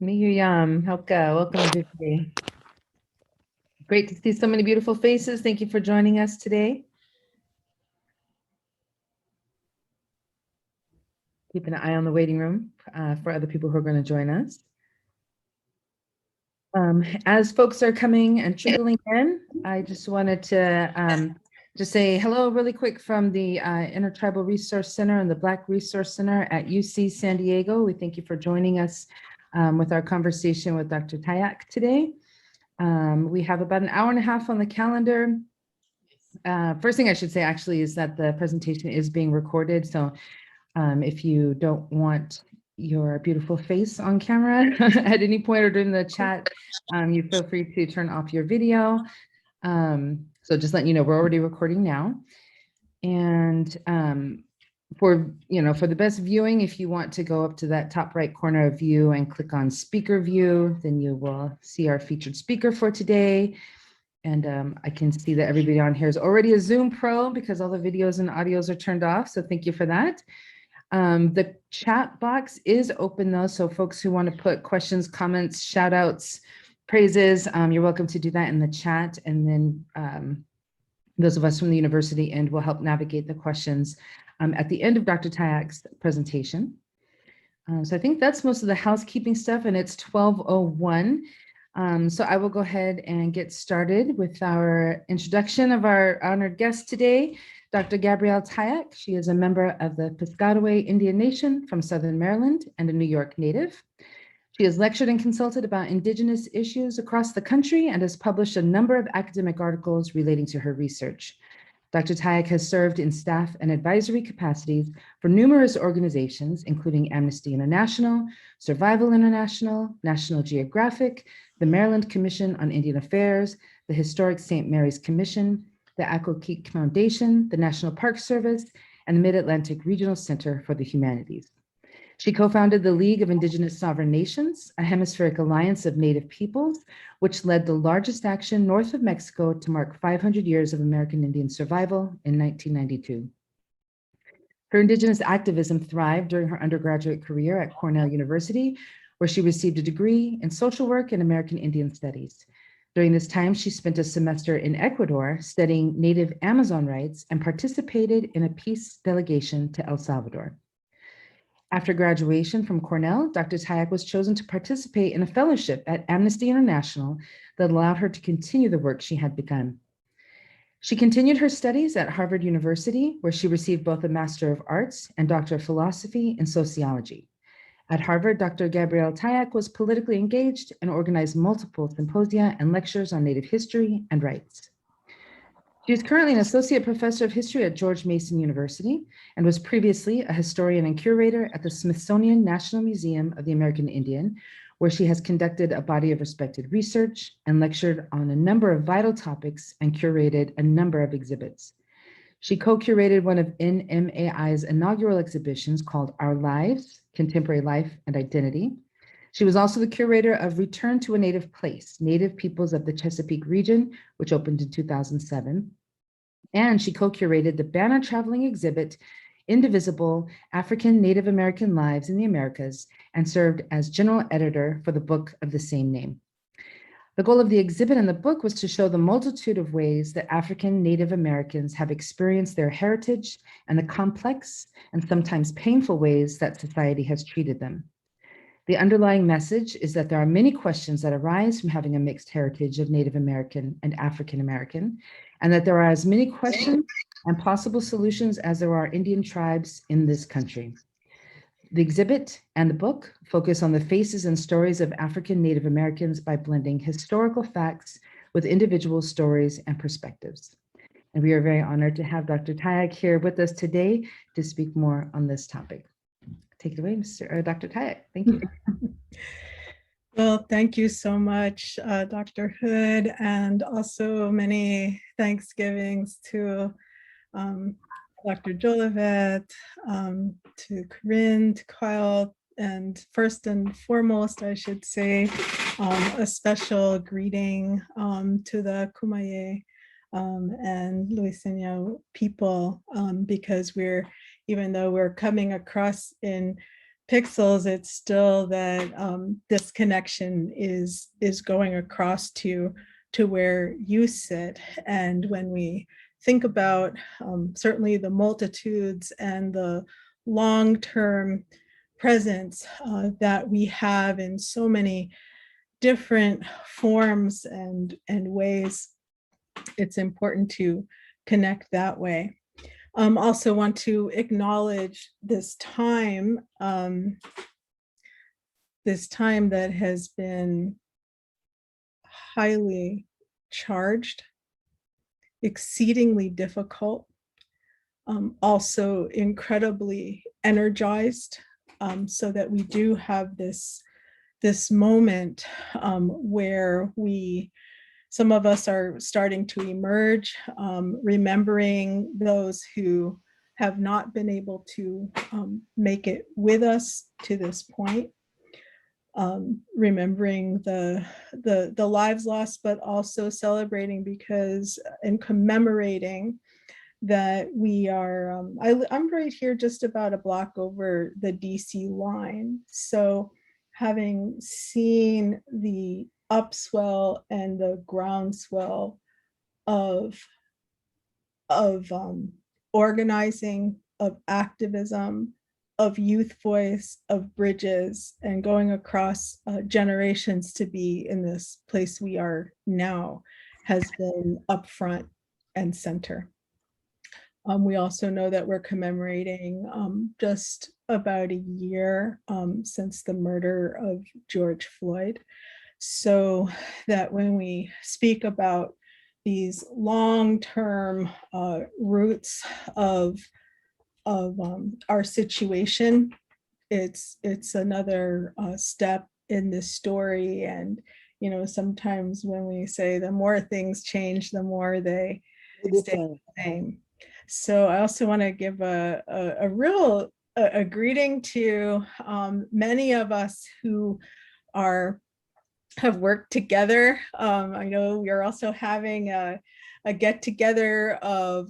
Miyuyam, Helka, welcome everybody. Great to see so many beautiful faces. Thank you for joining us today. Keep an eye on the waiting room for other people who are going to join us. As folks are coming and trickling in, I just wanted to just say hello really quick from the Intertribal Resource Center and the Black Resource Center at UC San Diego. We thank you for joining us with our conversation with Dr. Tayac today. We have about an hour and a half on the calendar. First thing I should say actually is that the presentation is being recorded. So if you don't want your beautiful face on camera at any point or during the chat, you feel free to turn off your video. So just letting you know, we're already recording now. And for the best viewing, if you want to go up to that top right corner of view and click on speaker view, then you will see our featured speaker for today. And I can see that everybody on here is already a Zoom pro because all the videos and audios are turned off. So thank you for that. The chat box is open though. So folks who want to put questions, comments, shout outs, praises, you're welcome to do that in the chat. And then those of us from the university end will help navigate the questions at the end of Dr. Tayac's presentation. So I think that's most of the housekeeping stuff, and it's 12:01. So I will go ahead and get started with our introduction of our honored guest today, Dr. Gabrielle Tayac. She is a member of the Piscataway Indian Nation from Southern Maryland and a New York native. She has lectured and consulted about Indigenous issues across the country and has published a number of academic articles relating to her research. Dr. Tayac has served in staff and advisory capacities for numerous organizations, including Amnesty International, Survival International, National Geographic, the Maryland Commission on Indian Affairs, the Historic St. Mary's Commission, the Accokeek Foundation, the National Park Service, and the Mid-Atlantic Regional Center for the Humanities. She co-founded the League of Indigenous Sovereign Nations, a hemispheric alliance of Native peoples, which led the largest action north of Mexico to mark 500 years of American Indian survival in 1992. Her Indigenous activism thrived during her undergraduate career at Cornell University, where she received a degree in social work and American Indian studies. During this time, she spent a semester in Ecuador studying Native Amazon rights and participated in a peace delegation to El Salvador. After graduation from Cornell, Dr. Tayac was chosen to participate in a fellowship at Amnesty International that allowed her to continue the work she had begun. She continued her studies at Harvard University, where she received both a Master of Arts and Doctor of Philosophy in Sociology. At Harvard, Dr. Gabrielle Tayac was politically engaged and organized multiple symposia and lectures on Native history and rights. She is currently an associate professor of history at George Mason University and was previously a historian and curator at the Smithsonian National Museum of the American Indian, where she has conducted a body of respected research and lectured on a number of vital topics and curated a number of exhibits. She co-curated one of NMAI's inaugural exhibitions called Our Lives, Contemporary Life and Identity. She was also the curator of Return to a Native Place, Native Peoples of the Chesapeake Region, which opened in 2007. And she co-curated the banner traveling exhibit, Indivisible, African Native American Lives in the Americas, and served as general editor for the book of the same name. The goal of the exhibit and the book was to show the multitude of ways that African Native Americans have experienced their heritage and the complex and sometimes painful ways that society has treated them. The underlying message is that there are many questions that arise from having a mixed heritage of Native American and African American, and that there are as many questions and possible solutions as there are Indian tribes in this country. The exhibit and the book focus on the faces and stories of African Native Americans by blending historical facts with individual stories and perspectives. And we are very honored to have Dr. Tayac here with us today to speak more on this topic. Take it away, Dr. Tayac. Thank you. Well, thank you so much, Dr. Hood, and also many Thanksgivings to Dr. Jolivet, to Corinne, to Kyle, and first and foremost, I should say, a special greeting to the Kumeyaay and Luiseno people, because even though we're coming across in pixels, it's still that this connection is going across to where you sit. And when we think about certainly the multitudes and the long-term presence that we have in so many different forms and ways, it's important to connect that way. Also want to acknowledge this time that has been highly charged, exceedingly difficult, also incredibly energized, so that we do have this moment where some of us are starting to emerge, remembering those who have not been able to make it with us to this point, remembering the lives lost, but also celebrating because and commemorating that we are, I'm right here just about a block over the DC line. So having seen the upswell and the groundswell of organizing, of activism, of youth voice, of bridges, and going across generations to be in this place we are now has been upfront and center. We also know that we're commemorating just about a year since the murder of George Floyd. So that when we speak about these long-term roots of our situation, it's another step in this story. And sometimes when we say the more things change, the more they stay the same. So I also want to give a real greeting to many of us who have worked together. I know we are also having a get together of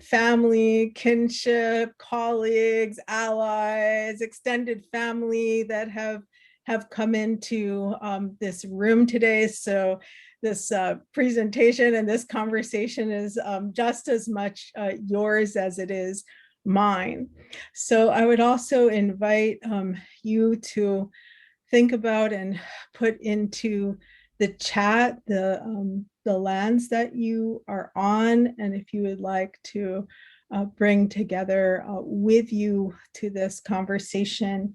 family, kinship, colleagues, allies, extended family that have come into this room today. So this presentation and this conversation is just as much yours as it is mine. So I would also invite you to think about and put into the chat the lands that you are on, and if you would like to bring together with you to this conversation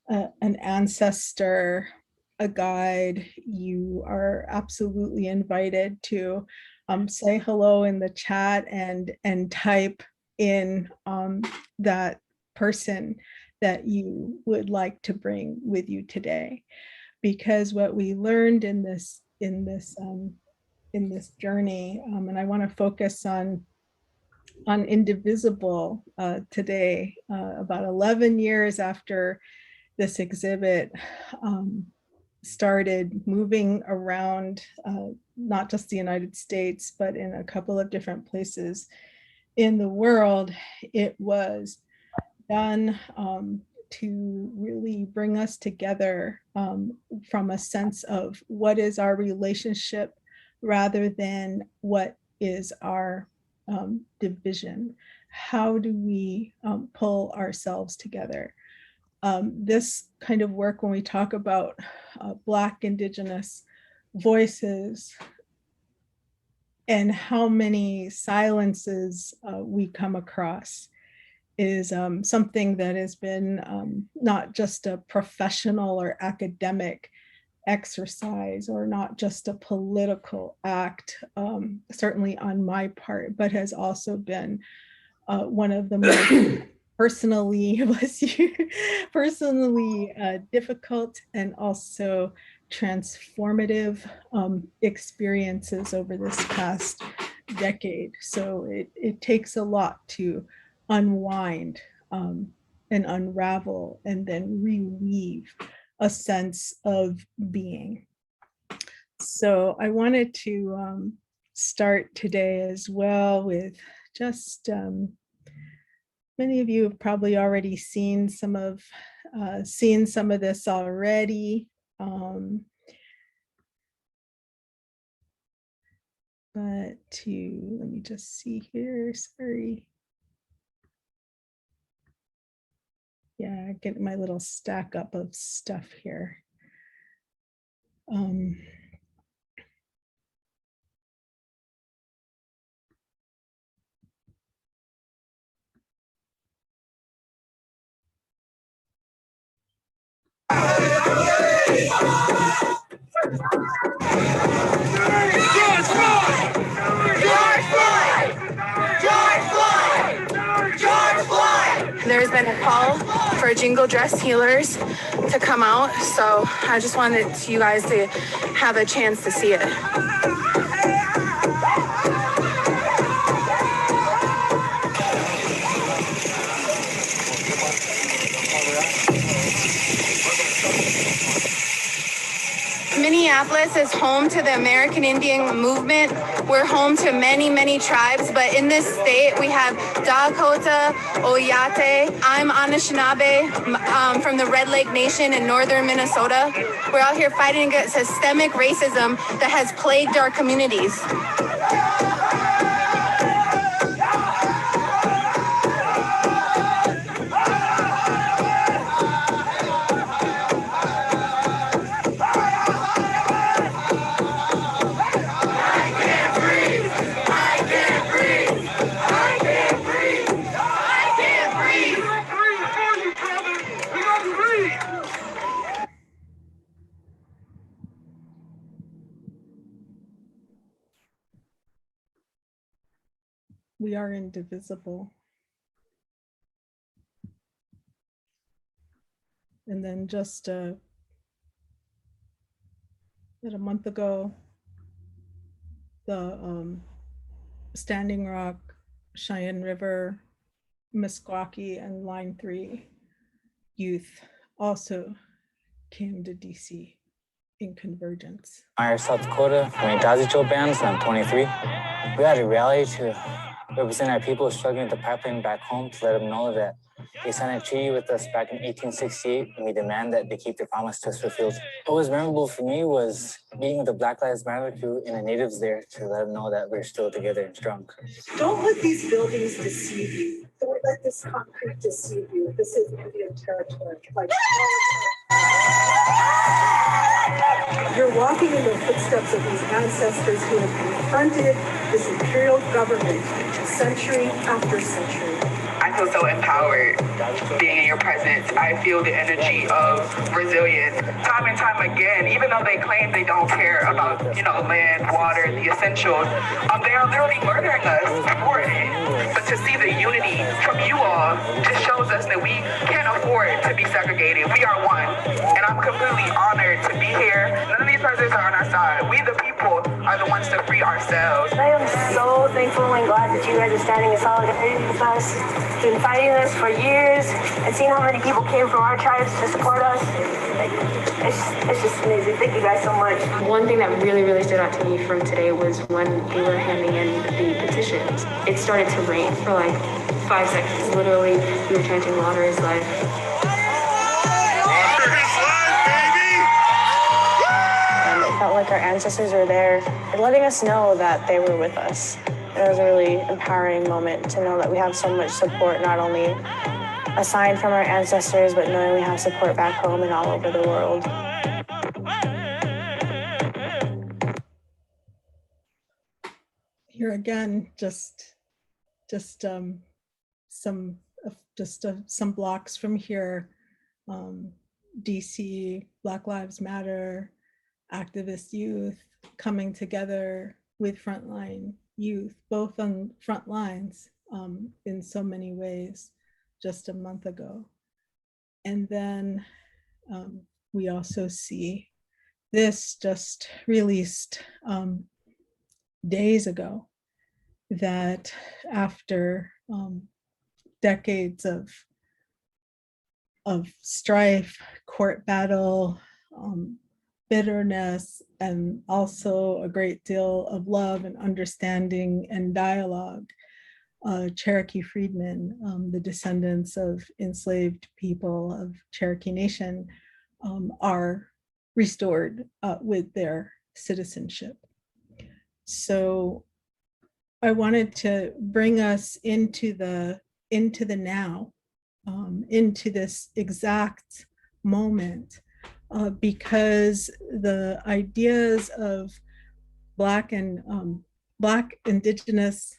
an ancestor, a guide, you are absolutely invited to say hello in the chat and type in that person that you would like to bring with you today. Because what we learned in this journey, and I want to focus on Indivisible today, about 11 years after this exhibit started moving around, not just the United States, but in a couple of different places in the world. It was done to really bring us together from a sense of what is our relationship rather than what is our division. How do we pull ourselves together? This kind of work, when we talk about Black, Indigenous voices and how many silences we come across, is something that has been not just a professional or academic exercise, or not just a political act, certainly on my part, but has also been one of the most personally difficult and also transformative experiences over this past decade. So it takes a lot to unwind and unravel and then reweave a sense of being. So I wanted to start today as well with just Many of you have probably already seen some of this already. But let me just see here, sorry. Yeah, get my little stack up of stuff here. There's been a call for jingle dress healers to come out, so I just wanted you guys to have a chance to see it. Minneapolis is home to the American Indian movement. We're home to many, many tribes, but in this state we have Dakota, Oyate. I'm Anishinaabe from the Red Lake Nation in northern Minnesota. We're out here fighting against systemic racism that has plagued our communities. We are indivisible. And then just about a month ago, the Standing Rock, Cheyenne River, Meskwaki, and Line 3 youth also came to DC in Convergence. I'm South Dakota from Dazicho bands, and I'm 23. We had a rally to represent our people struggling with the pipeline back home to let them know that they signed a treaty with us back in 1868, and we demand that they keep their promise to us fulfilled. What was memorable for me was meeting with the Black Lives Matter crew and the natives there to let them know that we're still together and strong. Don't let these buildings deceive you. Don't let this concrete deceive you. This is Indian territory. Like, you're walking in the footsteps of these ancestors who have confronted this imperial government century after century. I feel so empowered being in your presence. I feel the energy of resilience. Time and time again, even though they claim they don't care about, land, water, the essentials, they are literally murdering us for it. But to see the unity from you all just shows us that we can't afford to be segregated. We are one. And I'm completely honored to be here. None of these presidents are on our side. We the people are the ones to free ourselves. I am so thankful and glad that you guys are standing in solidarity with us. Been fighting this for years and seeing how many people came from our tribes to support us. It's just amazing. Thank you guys so much. One thing that really, really stood out to me from today was when we were handing in the petitions. It started to rain for like 5 seconds. Literally, we were chanting "Water is life." Water is life, baby! And it felt like our ancestors were there and letting us know that they were with us. It was a really empowering moment to know that we have so much support, not only aside from our ancestors, but knowing we have support back home and all over the world. Here again, just some blocks from here, DC, Black Lives Matter, activist youth coming together with frontline youth, both on front lines in so many ways just a month ago. And then we also see this just released days ago, that after decades of strife, court battle, bitterness, and also a great deal of love and understanding and dialogue, Cherokee freedmen, the descendants of enslaved people of Cherokee Nation, are restored with their citizenship. So I wanted to bring us into the now, into this exact moment, because the ideas of Black and Indigenous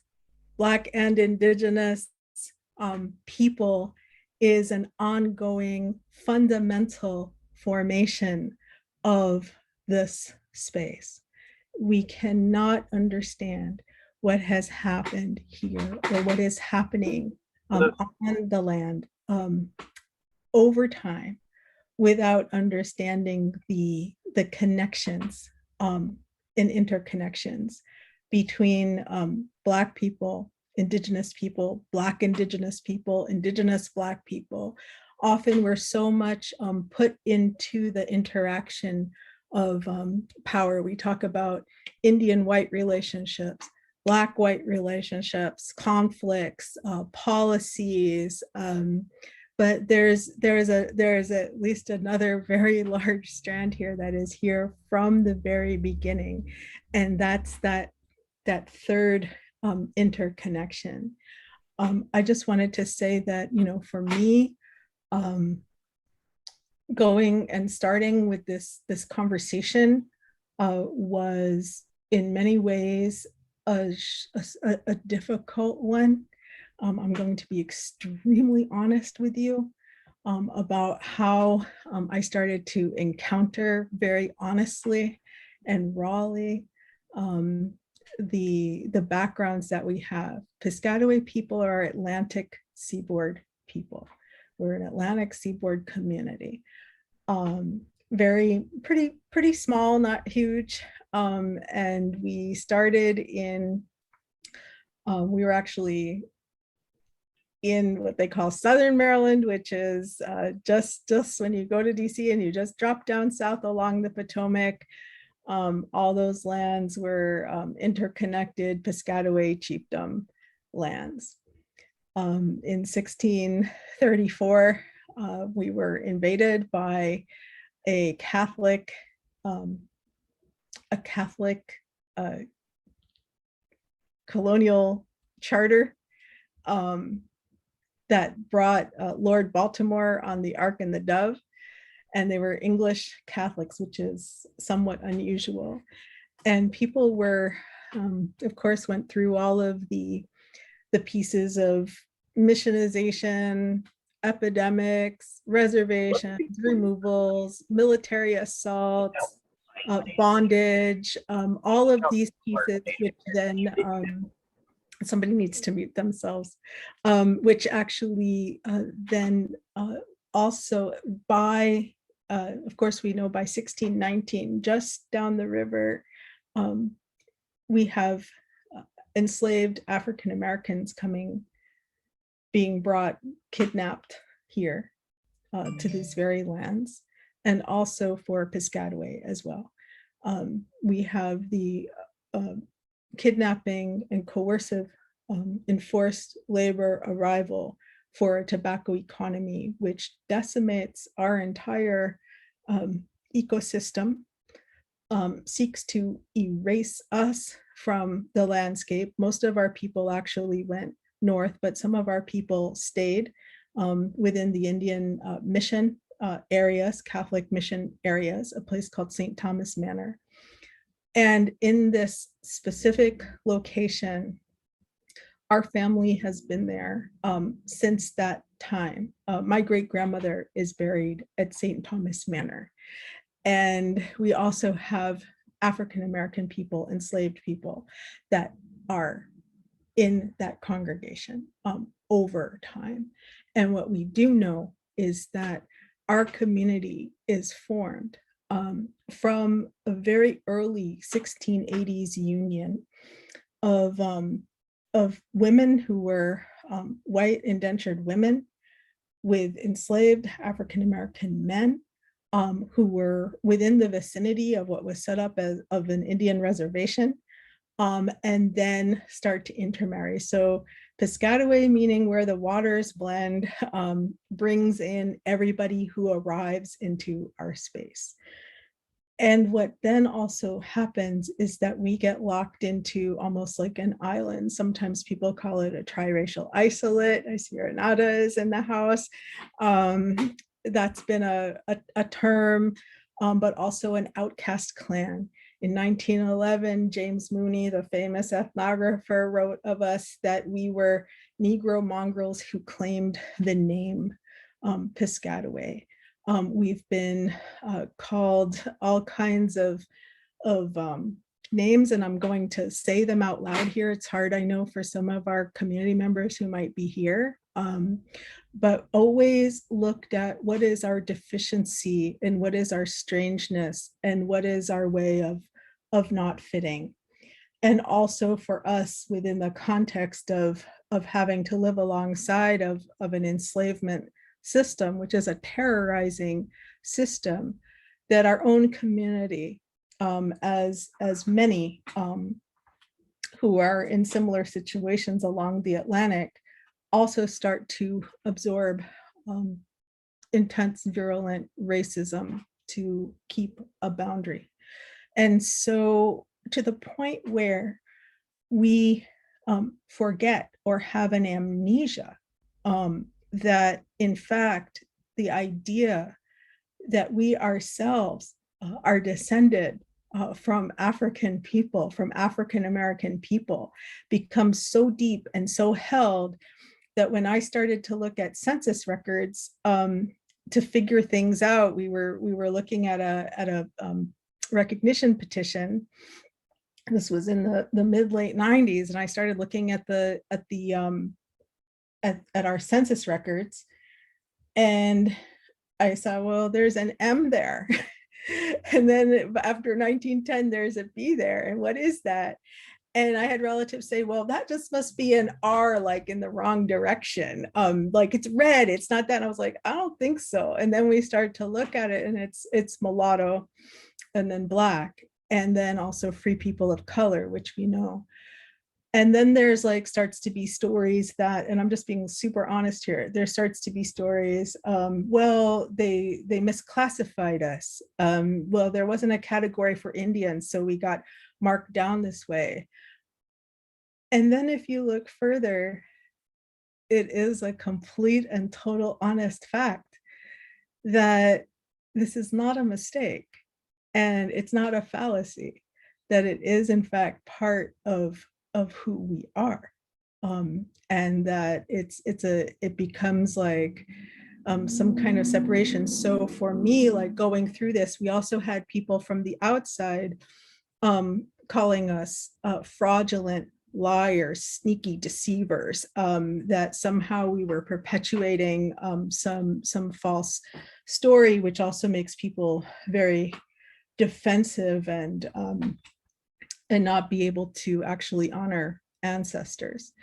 people is an ongoing fundamental formation of this space. We cannot understand what has happened here or what is happening on the land over time without understanding the connections and interconnections between Black people, Indigenous people, Black Indigenous people, Indigenous Black people. Often we're so much put into the interaction of power. We talk about Indian-white relationships, Black-white relationships, conflicts, policies, but there's at least another very large strand here that is here from the very beginning, and that's that third interconnection. I just wanted to say that, you know, for me, going and starting with this conversation was in many ways a difficult one. I'm going to be extremely honest with you about how I started to encounter very honestly and rawly the backgrounds that we have. Piscataway people are Atlantic seaboard people. We're an Atlantic seaboard community. Pretty small, not huge. And we started in, we were actually in what they call Southern Maryland, which is just when you go to DC and you just drop down south along the Potomac. All those lands were interconnected Piscataway chiefdom lands. In 1634, we were invaded by a Catholic colonial charter that brought Lord Baltimore on the Ark and the Dove. And they were English Catholics, which is somewhat unusual. And people were, of course, went through all of the pieces of missionization, epidemics, reservations, removals, military assaults, bondage, all of these pieces, which then, somebody needs to mute themselves, which actually then also by, of course, we know by 1619, just down the river, we have enslaved African Americans being brought, kidnapped here to these very lands, and also for Piscataway as well. We have the kidnapping and coercive enforced labor arrival for a tobacco economy, which decimates our entire ecosystem, seeks to erase us from the landscape. Most of our people actually went north, but some of our people stayed within the Indian mission areas, Catholic mission areas, a place called St. Thomas Manor. And in this specific location, our family has been there since that time. My great-grandmother is buried at St. Thomas Manor. And we also have African-American people, enslaved people that are in that congregation over time. And what we do know is that our community is formed from a very early 1680s union of women who were white indentured women with enslaved African-American men who were within the vicinity of what was set up as of an Indian reservation, and then start to intermarry. So Piscataway, meaning where the waters blend, brings in everybody who arrives into our space. And what then also happens is that we get locked into almost like an island. Sometimes people call it a triracial isolate. I see Renata is in the house. That's been a term, but also an outcast clan. In 1911, James Mooney, the famous ethnographer, wrote of us that we were Negro mongrels who claimed the name Piscataway. We've been called all kinds of names, and I'm going to say them out loud here. It's hard, I know, for some of our community members who might be here, but always looked at what is our deficiency and what is our strangeness and what is our way of not fitting. And also for us within the context of having to live alongside of an enslavement system, which is a terrorizing system, that our own community, as many who are in similar situations along the Atlantic, also start to absorb intense, virulent racism to keep a boundary. And so to the point where we forget or have an amnesia that in fact, the idea that we ourselves are descended from African people, from African-American people, becomes so deep and so held that when I started to look at census records to figure things out, we were looking at a recognition petition. This was in the mid-late 90s, and I started looking at our census records, and I saw, well, there's an M there. And then after 1910, there's a B there. And what is that? And I had relatives say, well, that just must be an R, like in the wrong direction. Like it's red, it's not that. And I was like, I don't think so. And then we start to look at it, and it's mulatto, and then Black, and then also free people of color, which we know. And then there's like starts to be stories that, and I'm just being super honest here, there starts to be stories, well, they misclassified us. Well, there wasn't a category for Indians, so we got marked down this way. And then if you look further, it is a complete and total honest fact that this is not a mistake, and it's not a fallacy, that it is in fact part of who we are, and that it becomes like some kind of separation. So for me, like going through this, we also had people from the outside calling us fraudulent liars, sneaky deceivers, that somehow we were perpetuating some false story, which also makes people very defensive and not be able to actually honor ancestors.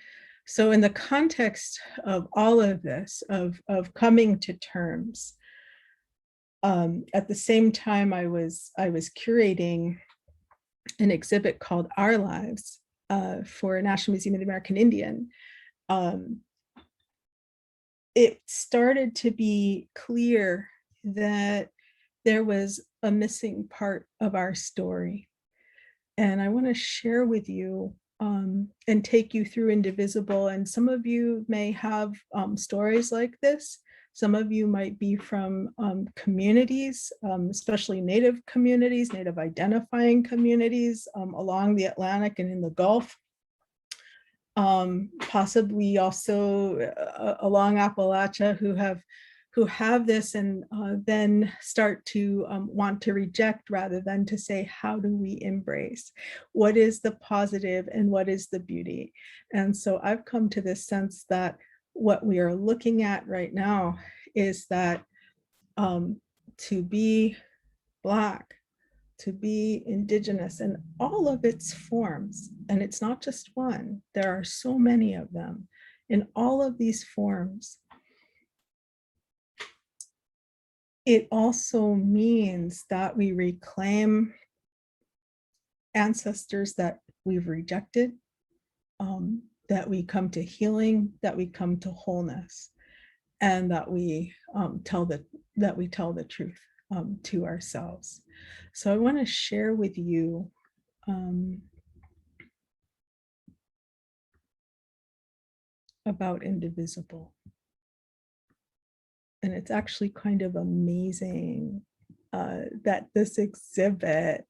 So in the context of all of this, of coming to terms, at the same time I was curating an exhibit called Our Lives for National Museum of the American Indian. It started to be clear that there was a missing part of our story. And I want to share with you and take you through Indivisible. And some of you may have stories like this. Some of you might be from communities, especially Native communities, Native identifying communities along the Atlantic and in the Gulf. Possibly also along Appalachia, who have this and then start to want to reject rather than to say, how do we embrace? What is the positive and what is the beauty? And so I've come to this sense that what we are looking at right now is that to be Black, to be Indigenous in all of its forms, and it's not just one, there are so many of them, in all of these forms, it also means that we reclaim ancestors that we've rejected, that we come to healing, that we come to wholeness, and that we tell the truth to ourselves. So I want to share with you about Indivisible. And it's actually kind of amazing that this exhibit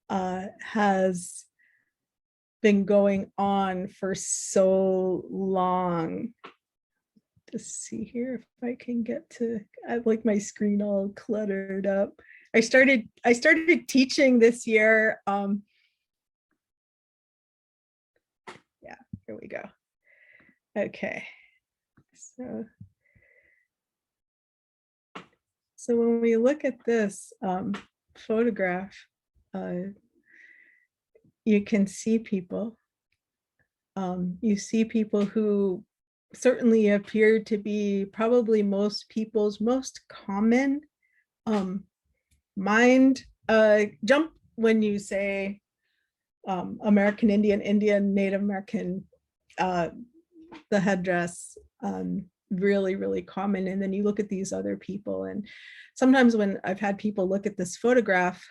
has been going on for so long. Just see here if I can get to, I have like my screen all cluttered up. I started teaching this year. Yeah, here we go. Okay, so when we look at this photograph, you can see people. You see people who certainly appear to be probably most people's most common mind jump when you say American Indian, Native American, the headdress, really, really common. And then you look at these other people, and sometimes when I've had people look at this photograph,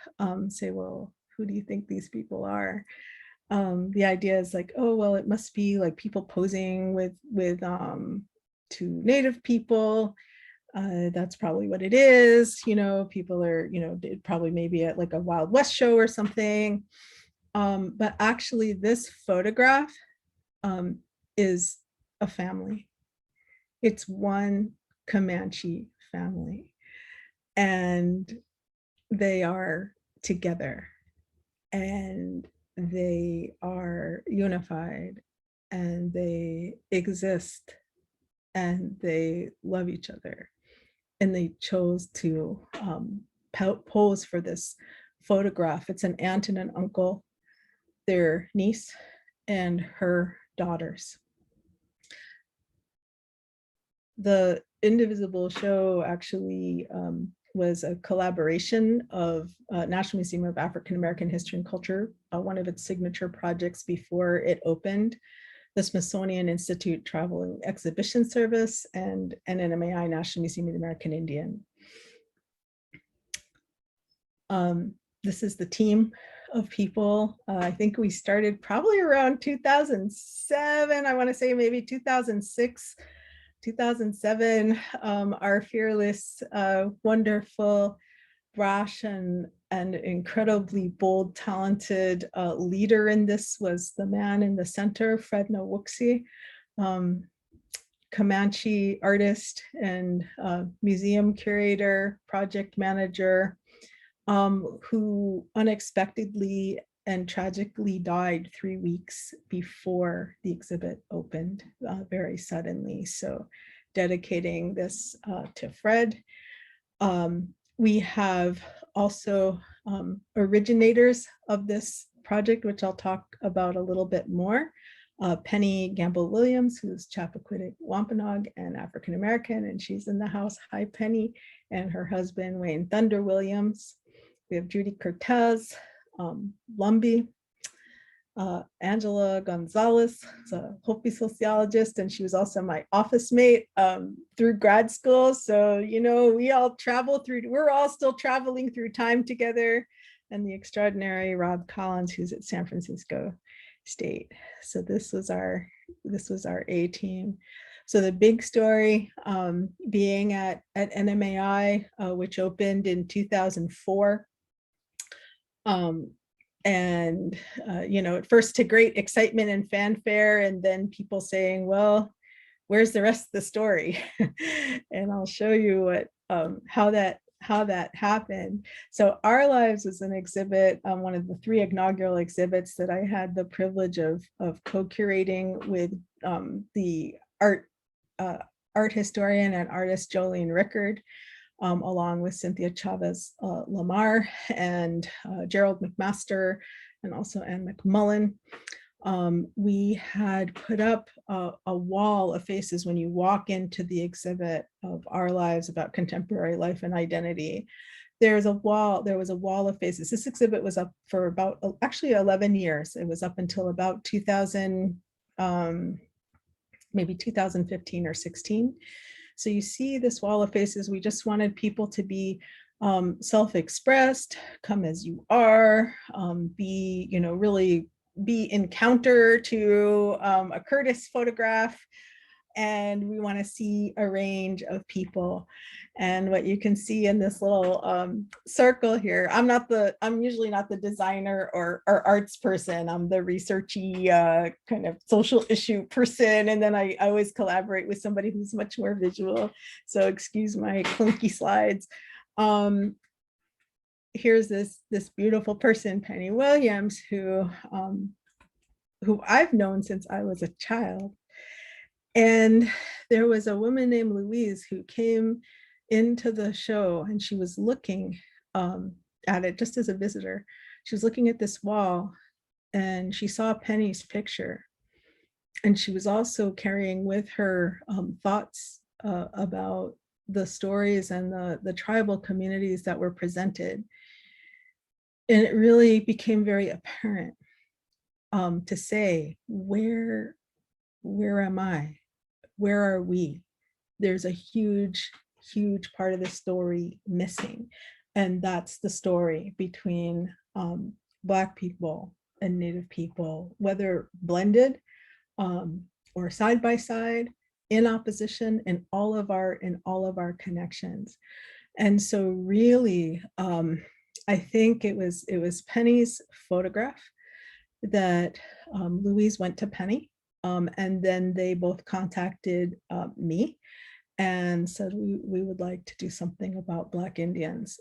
say, well, who do you think these people are? The idea is like, oh, well, it must be like people posing with two Native people. That's probably what it is. You know, people are, you know, probably maybe at like a Wild West show or something. But actually this photograph is a family. It's one Comanche family, and they are together, and they are unified, and they exist, and they love each other. And they chose to pose for this photograph. It's an aunt and an uncle, their niece, and her daughters. The Indivisible show actually was a collaboration of National Museum of African American History and Culture, one of its signature projects before it opened, the Smithsonian Institute Travel Exhibition Service, and NMAI, National Museum of the American Indian. This is the team of people. I think we started probably around 2007, I want to say maybe 2006, 2007. Our fearless, wonderful, brash, and incredibly bold, talented leader in this was the man in the center, Fred Nowuksi, Comanche artist and museum curator, project manager, who unexpectedly and tragically died 3 weeks before the exhibit opened, very suddenly. So dedicating this to Fred. We have also originators of this project, which I'll talk about a little bit more. Penny Gamble Williams, who's Chappaquiddick Wampanoag and African American, and she's in the house. Hi, Penny, and her husband, Wayne Thunder Williams. We have Judy Cortez, Lumbee, Angela Gonzalez, is a Hopi sociologist, and she was also my office mate through grad school. So, you know, we all travel through, we're all still traveling through time together. And the extraordinary Rob Collins, who's at San Francisco State. So this was our A team. So the big story being at NMAI, which opened in 2004. And, you know, at first to great excitement and fanfare, and then people saying, well, where's the rest of the story? And I'll show you what, how that happened. So Our Lives was an exhibit, one of the 3 inaugural exhibits that I had the privilege of co-curating with the art historian and artist Jolene Rickard, along with Cynthia Chavez Lamar and Gerald McMaster, and also Anne McMullen. We had put up a wall of faces when you walk into the exhibit of Our Lives about contemporary life and identity. there was a wall of faces. This exhibit was up for about actually 11 years. It was up until about 2000, maybe 2015 or 16. So you see this wall of faces. We just wanted people to be self-expressed, come as you are, be, really be in counter to a Curtis photograph. And we want to see a range of people. And what you can see in this little circle here, I'm usually not the designer or arts person. I'm the researchy kind of social issue person. And then I always collaborate with somebody who's much more visual. So excuse my clunky slides. Here's this beautiful person, Penny Williams, who I've known since I was a child. And there was a woman named Louise who came into the show, and she was looking at it just as a visitor. She was looking at this wall, and she saw Penny's picture. And she was also carrying with her thoughts about the stories and the tribal communities that were presented. And it really became very apparent to say, where am I? Where are we? There's a huge part of the story missing. And that's the story between Black people and Native people, whether blended or side by side, in opposition, in all of our connections. And so really, I think it was Penny's photograph that Louise went to Penny. And then they both contacted me and said, we would like to do something about Black Indians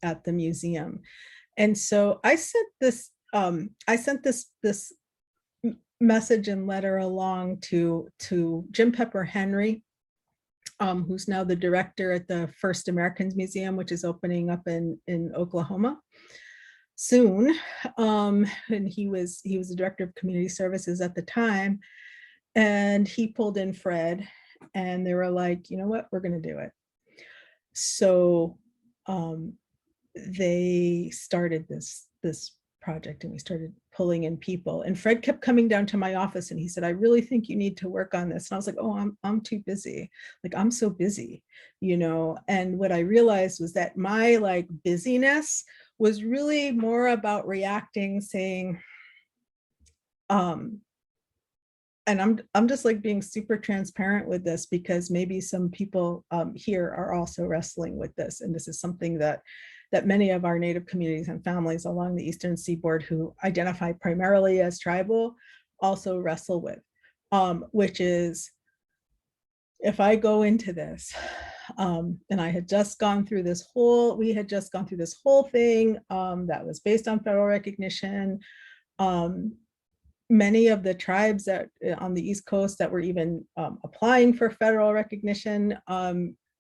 at the museum. And so I sent this message and letter along to Jim Pepper Henry, who's now the director at the First Americans Museum, which is opening up in Oklahoma soon. And he was the director of community services at the time. And he pulled in Fred, and they were like, you know what, we're going to do it. So they started this project, and we started pulling in people. And Fred kept coming down to my office, and he said, I really think you need to work on this. And I was like, oh, I'm too busy. Like, I'm so busy, And what I realized was that my busyness was really more about reacting, saying, and I'm just being super transparent with this, because maybe some people here are also wrestling with this. And this is something that many of our Native communities and families along the Eastern Seaboard who identify primarily as tribal also wrestle with, which is, if I go into this, and we had just gone through this whole thing that was based on federal recognition. Many of the tribes that on the East Coast that were even applying for federal recognition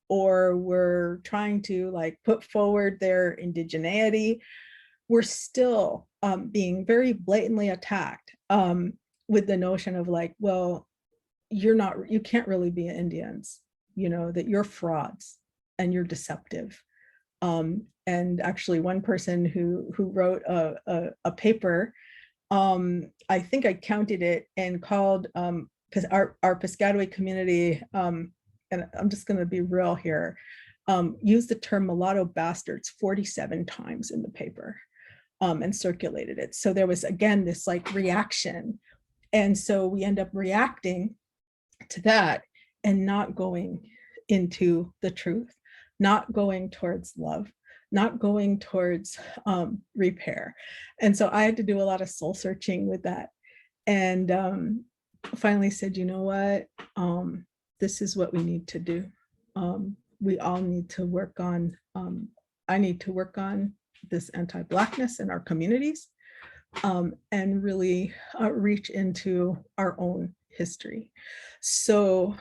or were trying to put forward their indigeneity were still being very blatantly attacked with the notion of well, you can't really be Indians, that you're frauds and you're deceptive. And actually one person who wrote a paper, I think I counted it and called, because our Piscataway community, and I'm just going to be real here, used the term mulatto bastards 47 times in the paper and circulated it. So there was, again, this reaction. And so we end up reacting to that and not going into the truth, not going towards love, not going towards repair. And so I had to do a lot of soul searching with that. And finally said, you know what, this is what we need to do. We all need to work on, I need to work on this anti-Blackness in our communities and really reach into our own history. So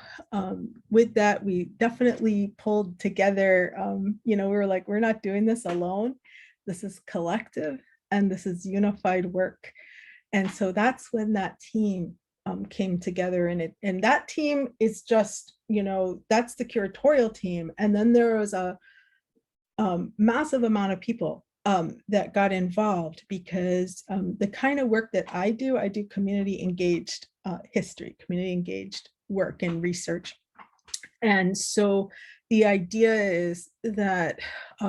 with that, we definitely pulled together, we were like, we're not doing this alone. This is collective and this is unified work. And so that's when that team came together, and that team is just, that's the curatorial team. And then there was a massive amount of people that got involved, because the kind of work that I do community engaged history, community engaged work and research. And so the idea is that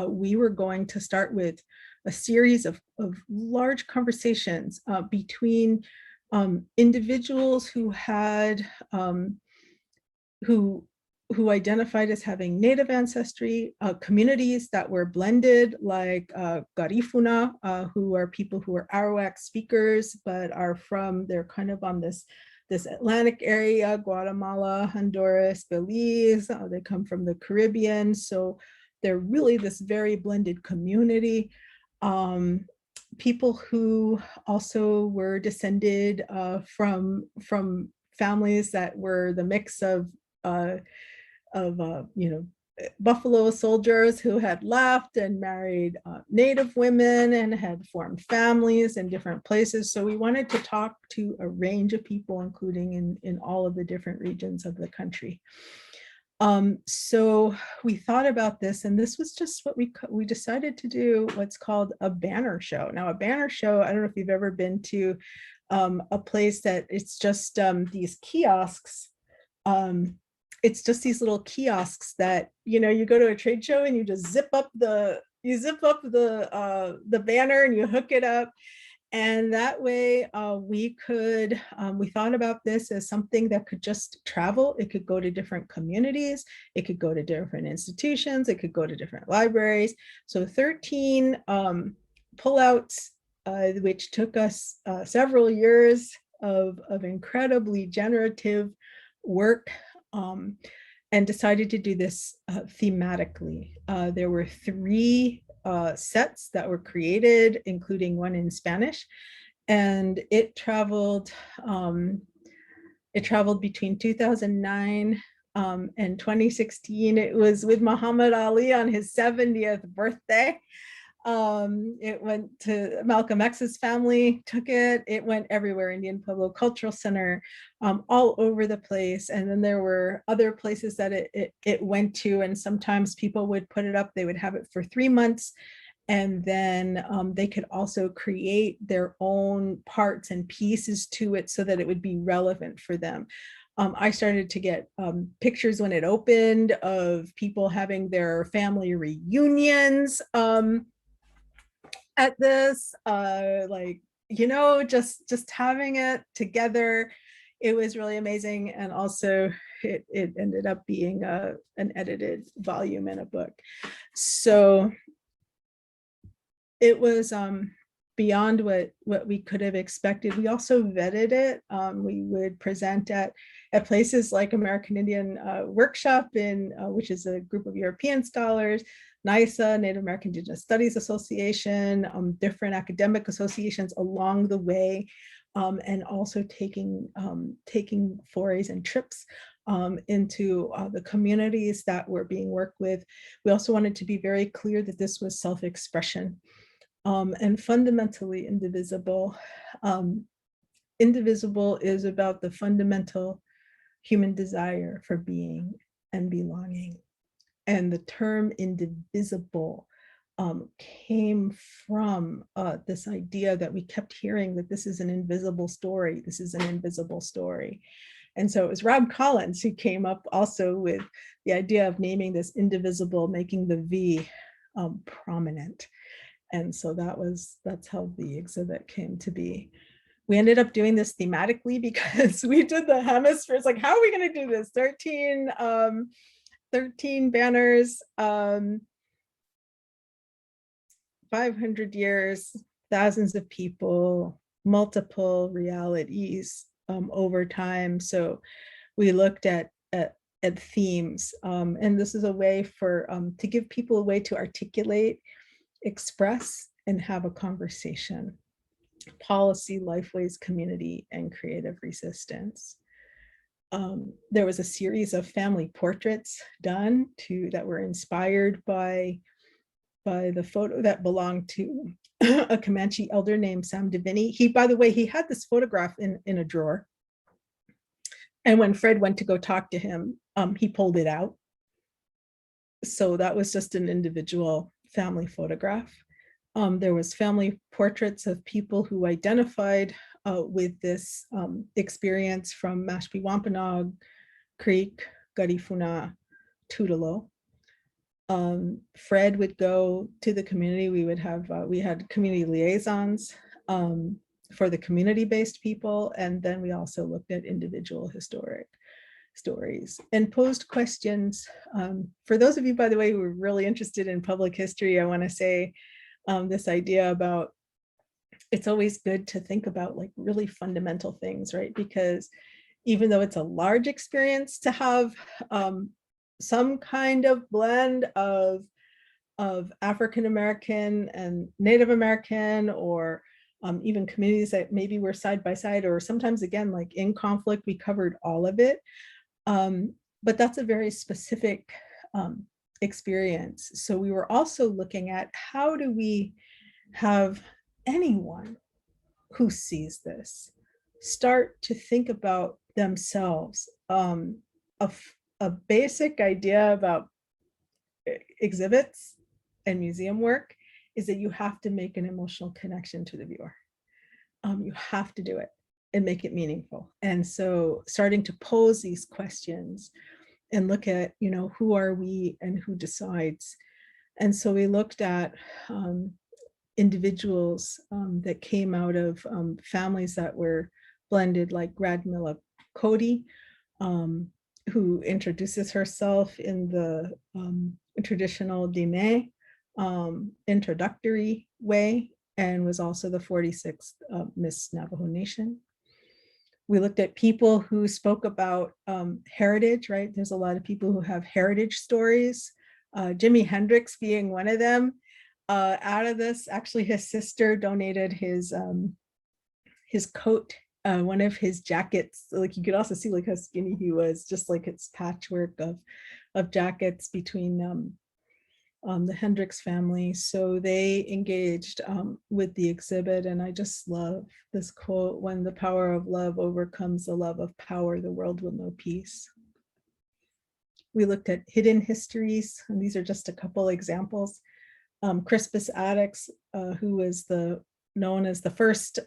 we were going to start with a series of large conversations between individuals who had who identified as having Native ancestry, communities that were blended, like Garifuna, who are people who are Arawak speakers, but are from, they're kind of on this Atlantic area, Guatemala, Honduras, Belize, they come from the Caribbean. So they're really this very blended community. People who also were descended from families that were the mix of Buffalo soldiers who had left and married Native women and had formed families in different places. So we wanted to talk to a range of people, including in all of the different regions of the country. So we thought about this, and this was just what we decided to do, what's called a banner show. Now, a banner show, I don't know if you've ever been to a place that it's just these kiosks. It's just these little kiosks that, you go to a trade show and you just zip up the banner and you hook it up. And that way we thought about this as something that could just travel. It could go to different communities. It could go to different institutions. It could go to different libraries. So 13 pullouts, which took us several years of incredibly generative work, and decided to do this thematically. There were 3 sets that were created, including one in Spanish, and it traveled between 2009 and 2016. It was with Muhammad Ali on his 70th birthday. It went to Malcolm X's family, took it. It went everywhere, Indian Pueblo Cultural Center, all over the place. And then there were other places that it went to, and sometimes people would put it up. They would have it for 3 months, and then they could also create their own parts and pieces to it so that it would be relevant for them. I started to get pictures when it opened of people having their family reunions at this, just having it together. It was really amazing. And also it ended up being an edited volume in a book. So it was beyond what we could have expected. We also vetted it. We would present at places like American Indian Workshop, which is a group of European scholars, NISA, Native American Indigenous Studies Association, different academic associations along the way, and also taking forays and trips into the communities that were being worked with. We also wanted to be very clear that this was self-expression and fundamentally indivisible. Indivisible is about the fundamental human desire for being and belonging. And the term indivisible came from this idea that we kept hearing, that this is an invisible story. This is an invisible story. And so it was Rob Collins who came up also with the idea of naming this indivisible, making the V prominent. And so that's how the exhibit came to be. We ended up doing this thematically because we did the hemispheres, like, how are we going to do this? 13 banners, 500 years, thousands of people, multiple realities over time. So we looked at themes, and this is a way to give people a way to articulate, express, and have a conversation. Policy, lifeways, community, and creative resistance. There was a series of family portraits done that were inspired by the photo that belonged to a Comanche elder named Sam Divini. By the way, he had this photograph in a drawer. And when Fred went to go talk to him, he pulled it out. So that was just an individual family photograph. There was family portraits of people who identified with this experience from Mashpee Wampanoag, Creek, Garifuna, Tutelo. Fred would go to the community. We had community liaisons for the community-based people, and then we also looked at individual historic stories and posed questions. For those of you, by the way, who are really interested in public history, I want to say this idea about it's always good to think about like really fundamental things, right? Because even though it's a large experience to have some kind of blend of African American and Native American, or even communities that maybe were side by side, or sometimes again, like in conflict, we covered all of it. But that's a very specific experience. So we were also looking at how do we have anyone who sees this start to think about themselves. A basic idea about exhibits and museum work is that you have to make an emotional connection to the viewer. You have to do it and make it meaningful. And so starting to pose these questions and look at, you know, who are we and who decides? And so we looked at individuals that came out of families that were blended, like Radmilla Cody, who introduces herself in the traditional Diné introductory way, and was also the 46th Miss Navajo Nation. We looked at people who spoke about heritage, right? There's a lot of people who have heritage stories, Jimi Hendrix being one of them. Out of this, actually his sister donated his coat, one of his jackets. Like you could also see like how skinny he was, just like it's patchwork of jackets between the Hendrix family. So they engaged with the exhibit. And I just love this quote: "When the power of love overcomes the love of power, the world will know peace." We looked at hidden histories, and these are just a couple examples. Crispus Adams, who was known as the first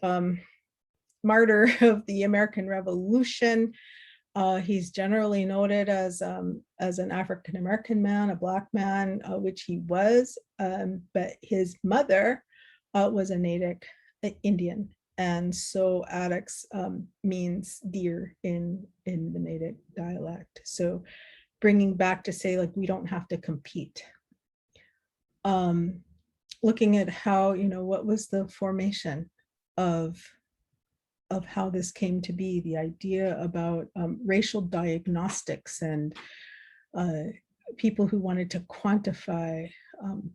martyr of the American Revolution. He's generally noted as an African-American man, a Black man, which he was, but his mother was a Natick Indian. And so Adams means deer in the Natick dialect. So bringing back to say, like, we don't have to compete. Looking at how, you know, what was the formation of how this came to be, the idea about racial diagnostics and people who wanted to quantify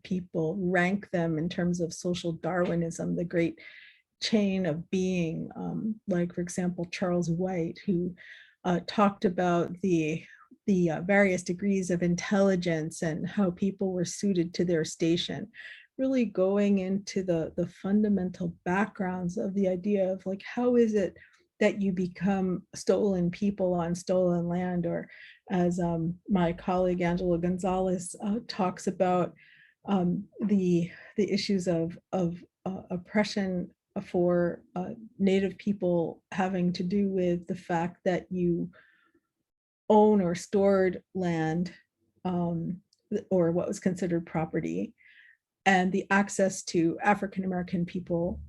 people, rank them in terms of social Darwinism, the great chain of being, like, for example, Charles White, who talked about the various degrees of intelligence and how people were suited to their station, really going into the fundamental backgrounds of the idea of, like, how is it that you become stolen people on stolen land, or as my colleague Angela Gonzalez talks about, the issues of oppression for Native people having to do with the fact that you own or stored land, or what was considered property, and the access to African-American people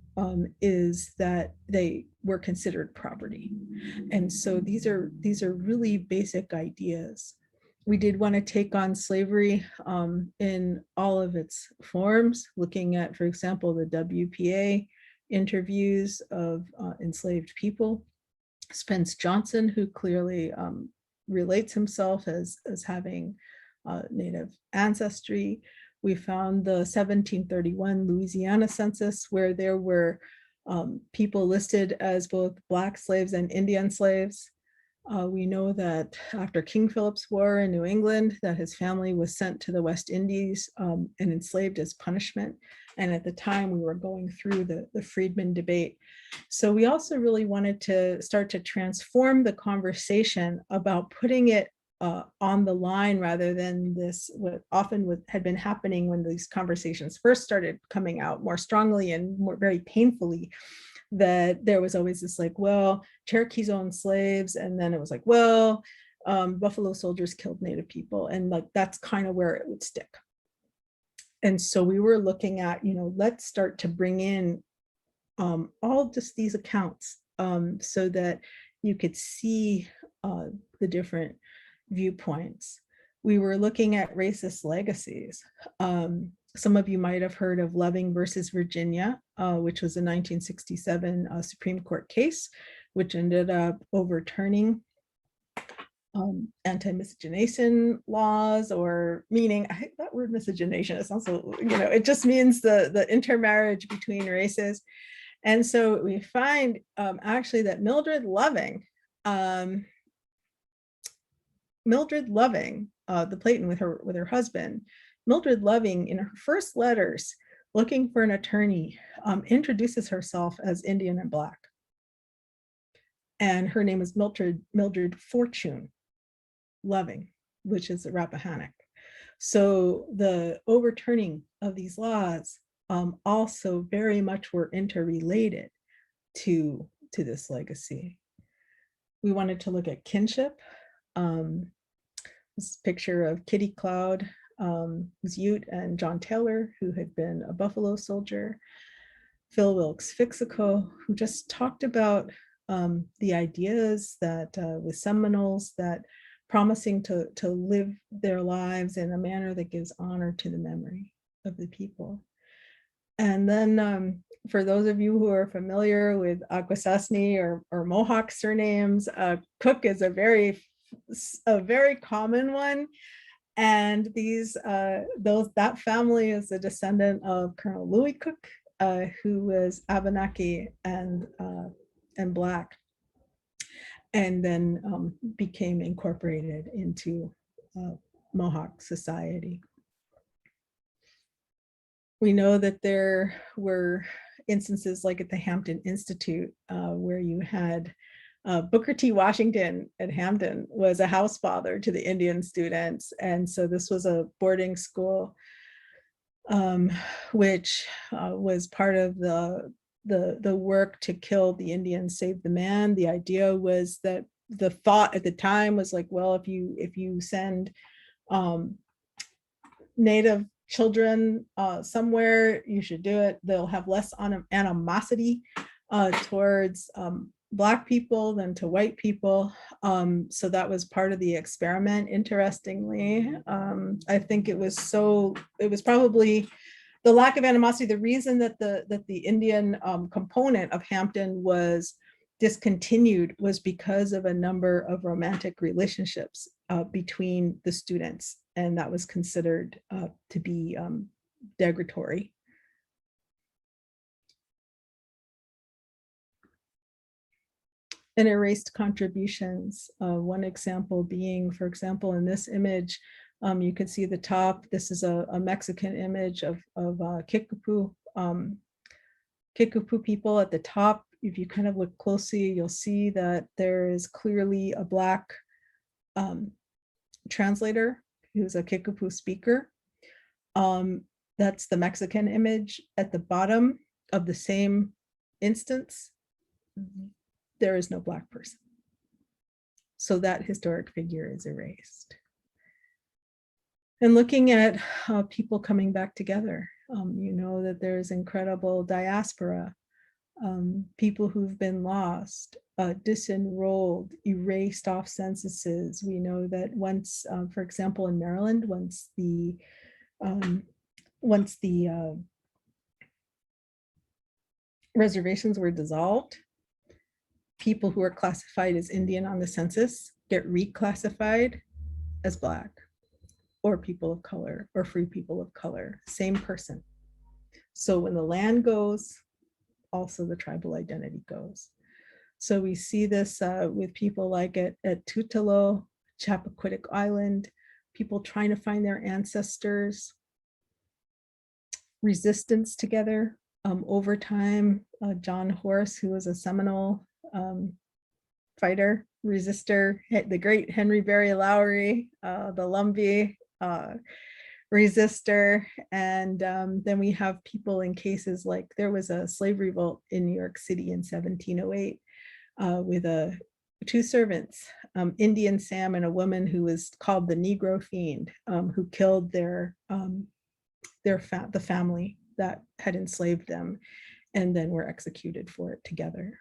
is that they were considered property. And so these are really basic ideas. We did want to take on slavery in all of its forms, looking at, for example, the WPA interviews of enslaved people. Spence Johnson, who clearly relates himself as having Native ancestry. We found the 1731 Louisiana census, where there were people listed as both Black slaves and Indian slaves. We know that after King Philip's War in New England, that his family was sent to the West Indies and enslaved as punishment. And at the time, we were going through the freedmen debate. So we also really wanted to start to transform the conversation about putting it on the line, rather than this, what often had been happening when these conversations first started coming out more strongly and more very painfully, that there was always this like, well, Cherokees owned slaves, and then it was like, well, Buffalo soldiers killed Native people, and like that's kind of where it would stick. And so we were looking at, let's start to bring in all just these accounts so that you could see the different viewpoints. We were looking at racist legacies. Some of you might have heard of Loving versus Virginia, which was a 1967 Supreme Court case, which ended up overturning anti-miscegenation laws, or meaning, I hate that word miscegenation. It sounds so, it just means the intermarriage between races. And so we find actually that Mildred Loving, the Platon with her husband, Mildred Loving, in her first letters looking for an attorney, introduces herself as Indian and Black. And her name is Mildred Fortune Loving, which is a Rappahannock. So the overturning of these laws also very much were interrelated to this legacy. We wanted to look at kinship. This picture of Kitty Cloud, Ute and John Taylor, who had been a Buffalo soldier. Phil Wilkes Fixico, who just talked about the ideas that with Seminoles, that promising to live their lives in a manner that gives honor to the memory of the people. And then for those of you who are familiar with Akwesasne or Mohawk surnames, Cook is a very common one. And that family is a descendant of Colonel Louis Cook, who was Abenaki and Black, and then became incorporated into Mohawk society. We know that there were instances like at the Hampton Institute where you had Booker T. Washington at Hampton was a house father to the Indian students. And so this was a boarding school, which was part of the work to kill the Indians, save the man. The idea was that the thought at the time was like, well, if you send Native children somewhere, you should do it. They'll have less animosity towards Black people than to white people. So that was part of the experiment. Interestingly, I think it was probably the lack of animosity. The reason that the Indian component of Hampton was discontinued was because of a number of romantic relationships between the students, and that was considered to be degradatory. And erased contributions. One example being, for example, in this image, you can see the top. This is a Mexican image of Kickapoo people at the top. If you kind of look closely, you'll see that there is clearly a Black translator who's a Kickapoo speaker. That's the Mexican image. At the bottom of the same instance, there is no Black person. So that historic figure is erased. And looking at people coming back together, you know that there's incredible diaspora, people who've been lost, disenrolled, erased off censuses. We know that once, for example, in Maryland, once the reservations were dissolved, people who are classified as Indian on the census get reclassified as Black or people of color or free people of color, same person. So when the land goes, also the tribal identity goes. So we see this with people like at Tutelo, Chappaquiddick Island, people trying to find their ancestors, resistance together. Over time, John Horse, who was a Seminole fighter, resistor, the great Henry Berry Lowry, the Lumbee resistor. And then we have people in cases like there was a slave revolt in New York City in 1708 with two servants, Indian Sam and a woman who was called the Negro Fiend, who killed the family that had enslaved them, and then were executed for it together.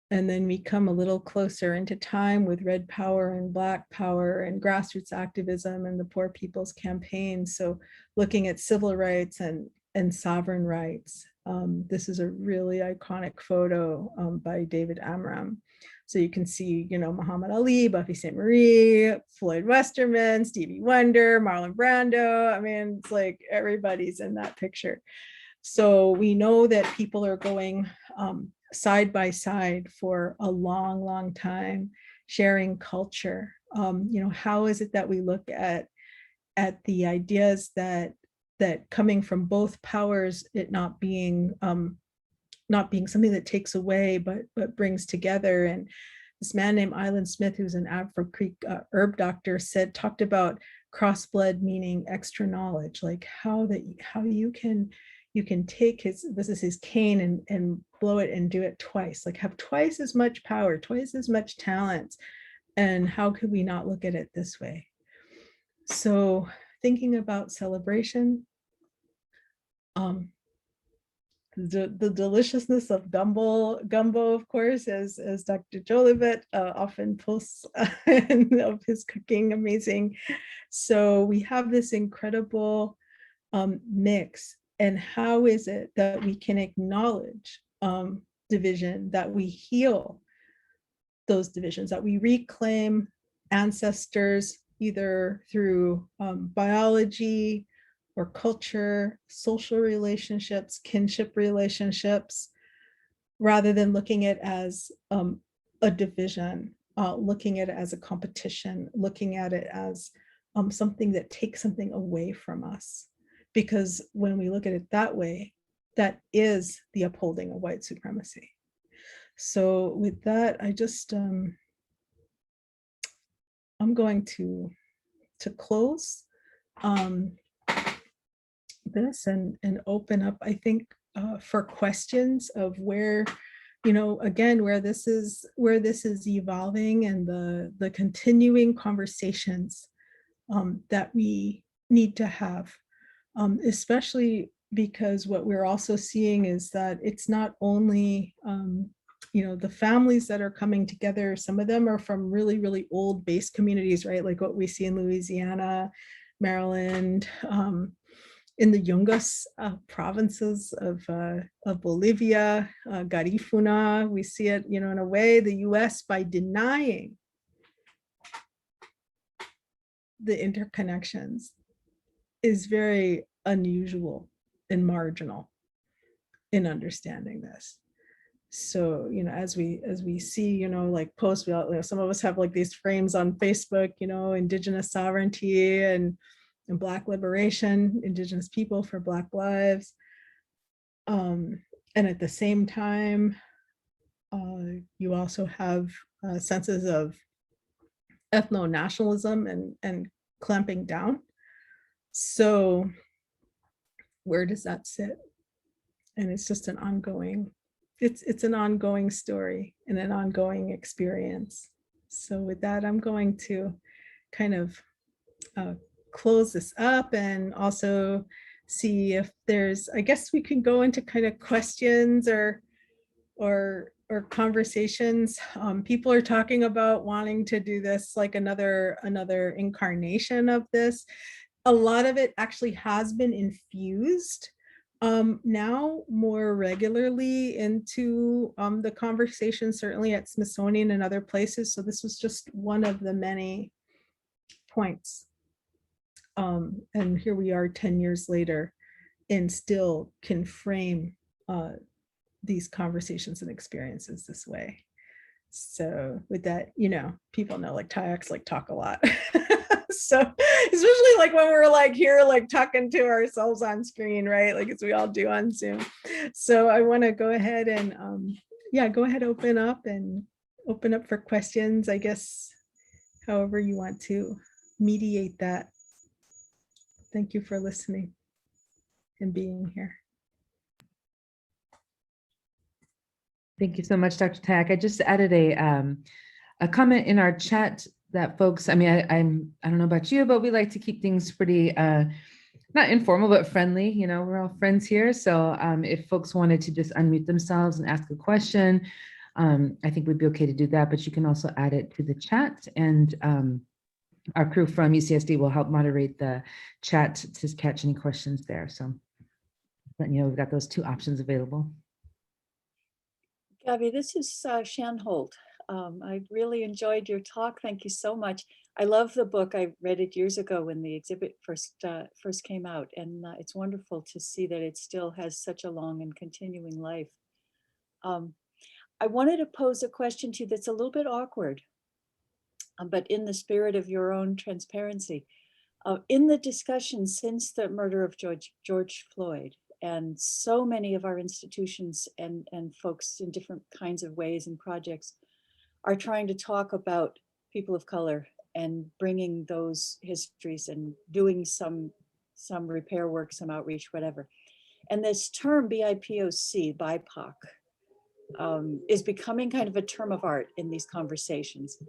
And then we come a little closer into time with Red Power and Black Power and grassroots activism and the Poor People's Campaign. So looking at civil rights and sovereign rights. This is a really iconic photo by David Amram. So you can see, Muhammad Ali, Buffy Sainte-Marie, Floyd Westerman, Stevie Wonder, Marlon Brando. I mean, it's like everybody's in that picture. So we know that people are going side by side for a long, long time, sharing culture. How is it that we look at the ideas that coming from both powers, it not being something that takes away, but brings together. And this man named Island Smith, who's an Afro Creek herb doctor, talked about crossblood meaning extra knowledge, like how you can take his cane and blow it and do it twice, like have twice as much power, twice as much talent. And how could we not look at it this way? So thinking about celebration, the deliciousness of gumbo, of course, as Dr. Jolivet often posts of his cooking, amazing. So we have this incredible mix. And how is it that we can acknowledge division, that we heal those divisions, that we reclaim ancestors either through biology or culture, social relationships, kinship relationships, rather than looking at it as a division, looking at it as a competition, looking at it as something that takes something away from us. Because when we look at it that way, that is the upholding of white supremacy. So with that, I just, I'm going to close this and open up, I think, for questions of where, again, where this is evolving, and the continuing conversations that we need to have, especially because what we're also seeing is that it's not only the families that are coming together. Some of them are from really, really old base communities, right? Like what we see in Louisiana, Maryland, in the Yungas provinces of Bolivia, Garifuna. We see it, in a way, the US, by denying the interconnections, is very unusual and marginal in understanding this. So, as we see, like posts, some of us have like these frames on Facebook, Indigenous sovereignty and Black liberation, Indigenous people for Black lives. And at the same time, you also have senses of ethno-nationalism and clamping down. So where does that sit? And it's just an ongoing, it's an ongoing story and an ongoing experience. So with that, I'm going to kind of close this up and also see if there's, I guess we can go into kind of questions or conversations. People are talking about wanting to do this like another incarnation of this. A lot of it actually has been infused now more regularly into the conversation, certainly at Smithsonian and other places. So this was just one of the many points. And here we are 10 years later and still can frame these conversations and experiences this way. So with that, people know like Tayac's like talk a lot. So especially like when we're like here, like talking to ourselves on screen, right? Like as we all do on Zoom. So I want to go ahead and go ahead, open up and open up for questions, I guess, however you want to mediate that. Thank you for listening and being here. Thank you so much, Dr. Tayac. I just added a comment in our chat that folks, I mean, I don't know about you, but we like to keep things pretty, not informal, but friendly. You know, we're all friends here. So if folks wanted to just unmute themselves and ask a question, I think we'd be okay to do that, but you can also add it to the chat, and our crew from UCSD will help moderate the chat to catch any questions there. So letting you know, we've got those two options available. Gabby, this is Shan Holt. I really enjoyed your talk. Thank you so much. I love the book. I read it years ago when the exhibit first came out, and it's wonderful to see that it still has such a long and continuing life. I wanted to pose a question to you that's a little bit awkward, but in the spirit of your own transparency. In the discussion since the murder of George Floyd, and so many of our institutions and folks in different kinds of ways and projects are trying to talk about people of color and bringing those histories and doing some repair work, some outreach, whatever. And this term BIPOC, BIPOC, is becoming kind of a term of art in these conversations.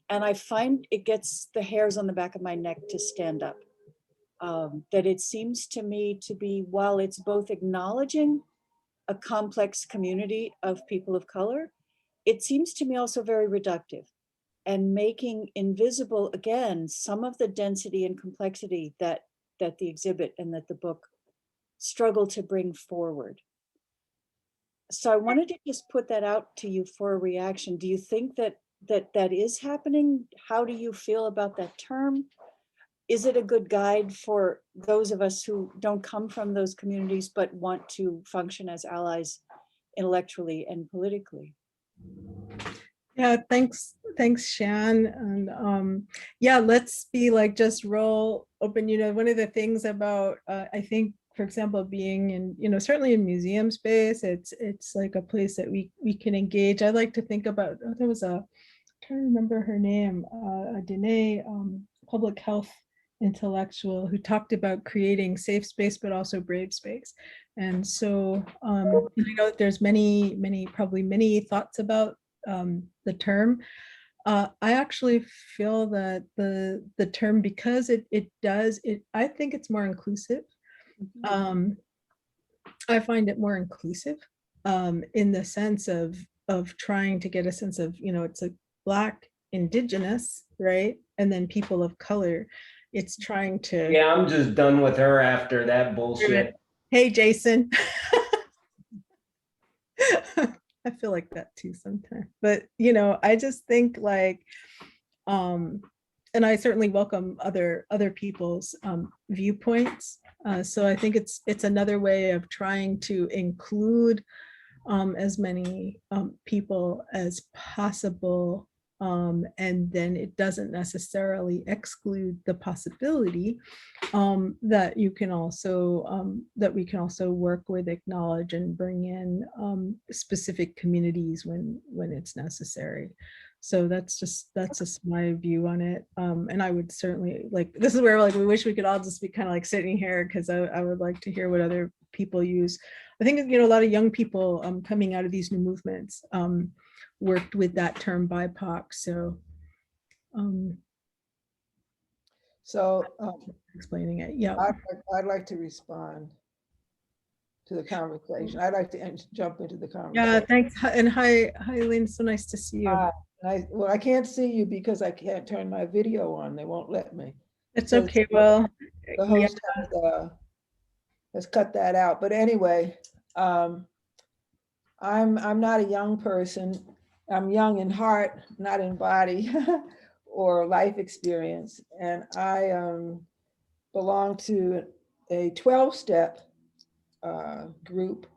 And I find it gets the hairs on the back of my neck to stand up. That it seems to me to be, while it's both acknowledging a complex community of people of color, it seems to me also very reductive and making invisible, again, some of the density and complexity that the exhibit and that the book struggle to bring forward. So I wanted to just put that out to you for a reaction. Do you think that is happening? How do you feel about that term? Is it a good guide for those of us who don't come from those communities but want to function as allies intellectually and politically? Yeah, thanks, Shan. And yeah, let's be like just roll open. You know, one of the things about I think, for example, being in, you know, certainly in museum space, it's like a place that we can engage. I like to think about, there was I'm trying to remember her name, Dene, public health intellectual, who talked about creating safe space but also brave space. And so I know that there's probably many thoughts about the term. I actually feel that the term, because I think it's more inclusive. I find it more inclusive in the sense of trying to get a sense of, you know, it's a Black, Indigenous, right? And then people of color. It's trying to. Yeah, I'm just done with her after that bullshit. Hey, Jason. I feel like that too sometimes. But, you know, I just think like, and I certainly welcome other people's viewpoints. So I think it's another way of trying to include as many people as possible. And then it doesn't necessarily exclude the possibility that you can also that we can also work with, acknowledge, and bring in specific communities when it's necessary. So that's just my view on it. And I would certainly like, this is where like we wish we could all just be kind of like sitting here, because I would like to hear what other people use. I think, you know, a lot of young people coming out of these new movements worked with that term BIPOC. So explaining it. Yeah, I'd like to respond to the conversation. I'd like to jump into the conversation. Yeah, thanks. And hi Elaine, so nice to see you. Well, I can't see you because I can't turn my video on. They won't let me. It's so okay. Well, the host has cut that out. But anyway, I'm not a young person. I'm young in heart, not in body or life experience. And I belong to a 12-step group,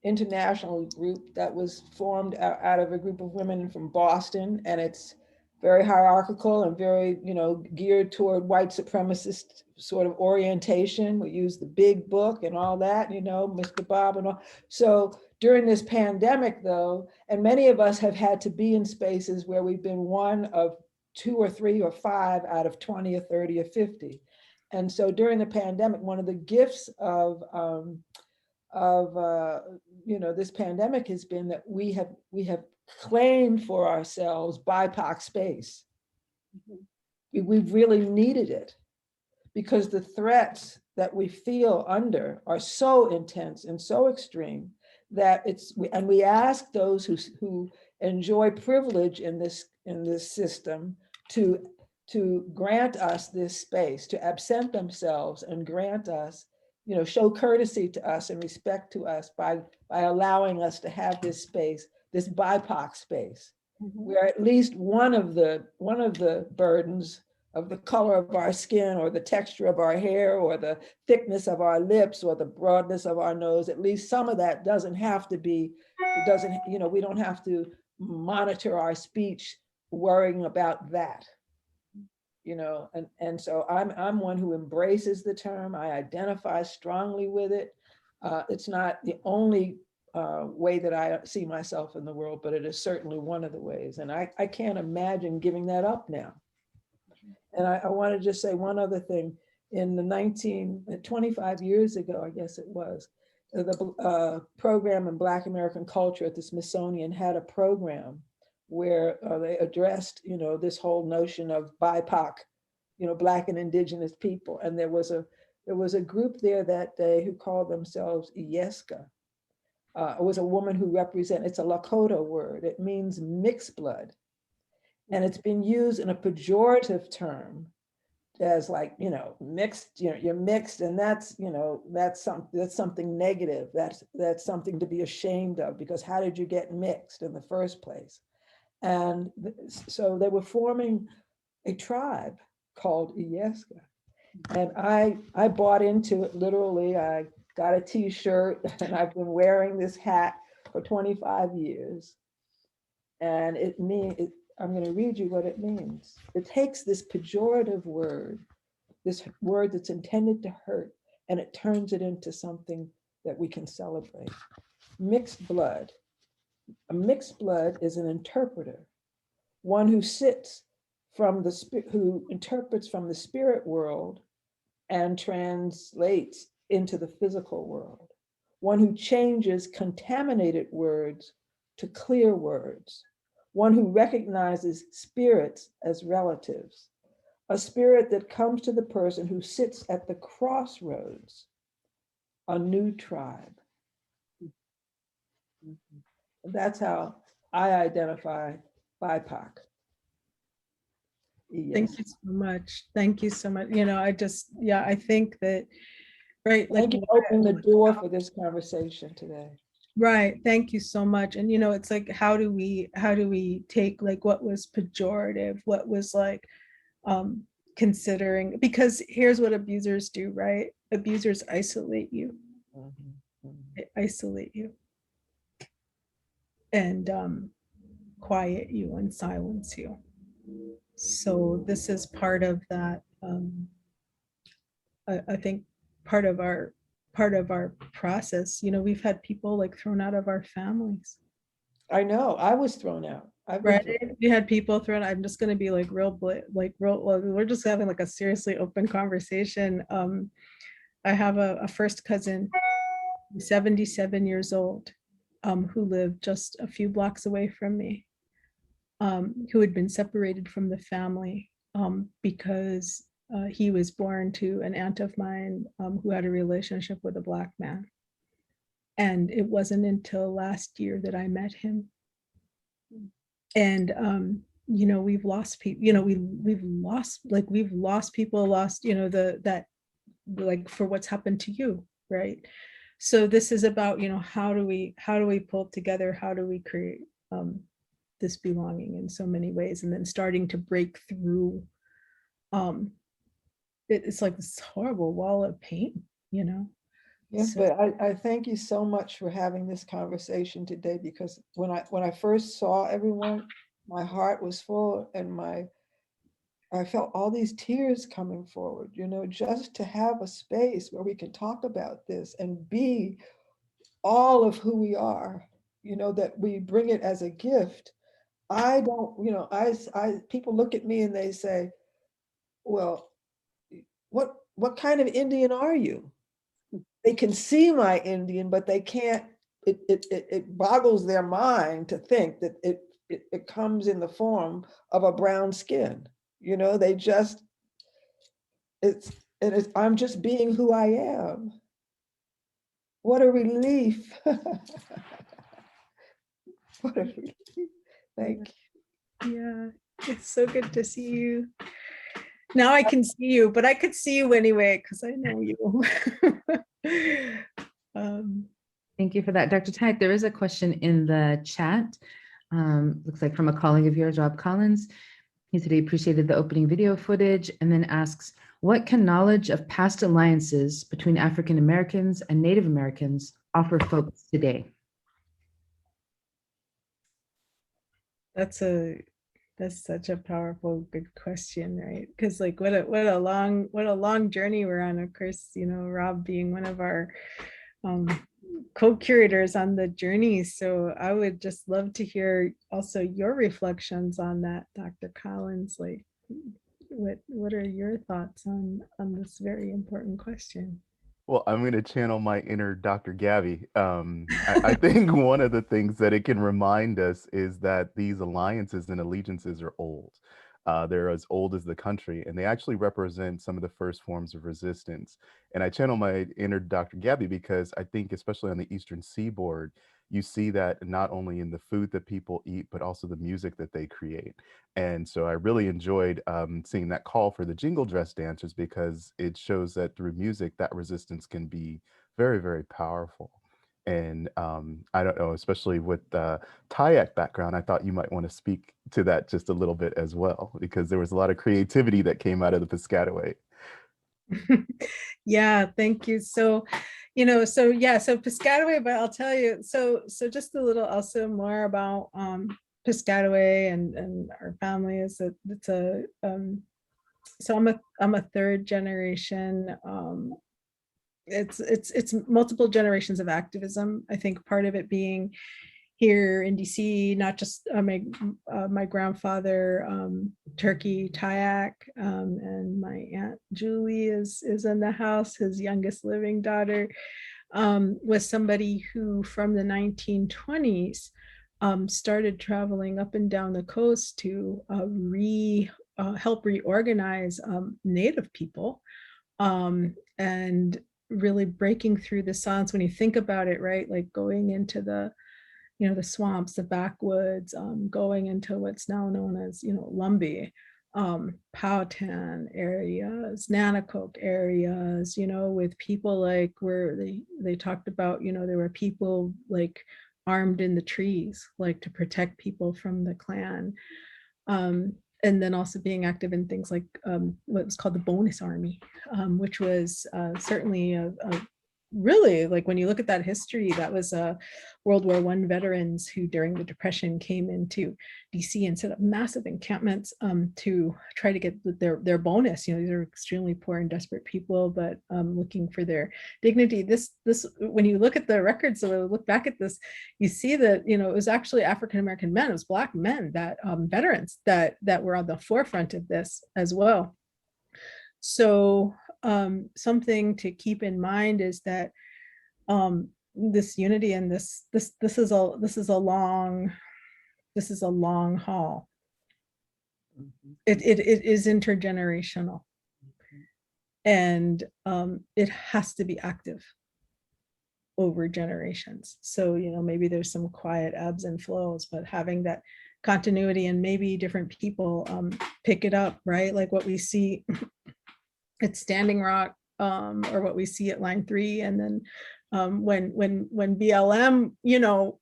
international group that was formed out of a group of women from Boston. And it's very hierarchical and very, geared toward white supremacist sort of orientation. We use the big book and all that, Mr. Bob and all. So during this pandemic though, and many of us have had to be in spaces where we've been one of 2 or 3 or 5 out of 20 or 30 or 50. And so during the pandemic, one of the gifts of this pandemic has been that we have claimed for ourselves BIPOC space. We've really needed it because the threats that we feel under are so intense and so extreme that we ask those who enjoy privilege in this system to grant us this space, to absent themselves and grant us, show courtesy to us and respect to us by allowing us to have this space, this BIPOC space, where at least one of the burdens of the color of our skin or the texture of our hair or the thickness of our lips or the broadness of our nose, at least some of that doesn't have to be, we don't have to monitor our speech worrying about that. And so I'm one who embraces the term. I identify strongly with it. It's not the only way that I see myself in the world, but it is certainly one of the ways. And I can't imagine giving that up now. And I want to just say one other thing. In the 25 years ago, I guess it was, the program in Black American culture at the Smithsonian had a program where they addressed, this whole notion of BIPOC, Black and Indigenous people. And there was a group there that day who called themselves Iyeska. It was a woman who it's a Lakota word. It means mixed blood. And it's been used in a pejorative term as like, mixed, you're mixed, and that's something negative. That's something to be ashamed of, because how did you get mixed in the first place? And so they were forming a tribe called Iyeska. And I bought into it literally. I got a t-shirt and I've been wearing this hat for 25 years. And I'm going to read you what it means. It takes this pejorative word, this word that's intended to hurt, and it turns it into something that we can celebrate. Mixed blood. A mixed blood is an interpreter, one who who interprets from the spirit world and translates into the physical world, one who changes contaminated words to clear words, one who recognizes spirits as relatives, a spirit that comes to the person who sits at the crossroads, a new tribe. That's how I identify BIPOC. Yes. Thank you so much. Thank you so much. I think that, right. Thank you for opening the door for this conversation today. Right. Thank you so much. And, it's like, how do we take like what was pejorative, what was like considering, because here's what abusers do, right? Abusers isolate you. They isolate you and quiet you and silence you. So this is part of that. I think part of our process. We've had people like thrown out of our families. I know. I was thrown out. We had people thrown. I'm just going to be like real. We're just having like a seriously open conversation. I have a first cousin, 77 years old, who lived just a few blocks away from me, who had been separated from the family because he was born to an aunt of mine who had a relationship with a Black man. And it wasn't until last year that I met him. And, we've lost people, we've lost people, for what's happened to you, right? So this is about, how do we pull together, how do we create this belonging in so many ways, and then starting to break through it's like this horrible wall of pain, Yes, So- but I thank you so much for having this conversation today, because when I first saw everyone, my heart was full, and I felt all these tears coming forward, just to have a space where we can talk about this and be all of who we are, that we bring it as a gift. I don't, people look at me and they say, well, what kind of Indian are you? They can see my Indian, but they can't, it boggles their mind to think that it comes in the form of a brown skin. They just, I'm just being who I am. What a relief. What a relief. Thank you. Yeah, it's so good to see you. Now I can see you, but I could see you anyway because I know you. Thank you for that, Dr. Tayac. There is a question in the chat. Looks like from a colleague of yours, Rob Collins. He said he appreciated the opening video footage and then asks, what can knowledge of past alliances between African Americans and Native Americans offer folks today? That's such a powerful, good question, right? Because like what a long journey we're on. Of course, Rob being one of our co-curators on the journey. So I would just love to hear also your reflections on that, Dr. Collins. Like, what are your thoughts on this very important question? Well, I'm going to channel my inner Dr. Gabby. I think one of the things that it can remind us is that these alliances and allegiances are old. They're as old as the country, and they actually represent some of the first forms of resistance. And I channel my inner Dr. Gabby because I think, especially on the Eastern Seaboard, you see that not only in the food that people eat, but also the music that they create. And so I really enjoyed seeing that call for the jingle dress dancers, because it shows that through music, that resistance can be very, very powerful. And I don't know, especially with the Tayac background, I thought you might want to speak to that just a little bit as well, because there was a lot of creativity that came out of the Piscataway. Yeah, thank you. So Piscataway, but I'll tell you, so just a little also more about Piscataway and our family is that it's a so I'm a third generation. It's multiple generations of activism. I think part of it being here in DC, not just my grandfather, Turkey Tayac, and my Aunt Julie is in the house, his youngest living daughter, was somebody who from the 1920s started traveling up and down the coast to help reorganize Native people, and really breaking through the silence. When you think about it, right, like going into the the swamps, the backwoods, going into what's now known as Lumbee, Powhatan areas, Nanacoke areas, with people like where they talked about, there were people like armed in the trees, like to protect people from the Klan. And then also being active in things like what was called the Bonus Army, which was certainly a really, like when you look at that history, that was World War I veterans who during the Depression came into DC and set up massive encampments to try to get their bonus. These are extremely poor and desperate people, but looking for their dignity. This when you look at the records, so look back at this, you see that it was actually African American men, it was Black men, that veterans that were on the forefront of this as well. So something to keep in mind is that this unity and this is a long haul. It is intergenerational, and it has to be active over generations. So maybe there's some quiet ebbs and flows, but having that continuity, and maybe different people pick it up, right? Like what we see at Standing Rock, or what we see at Line 3, and then when BLM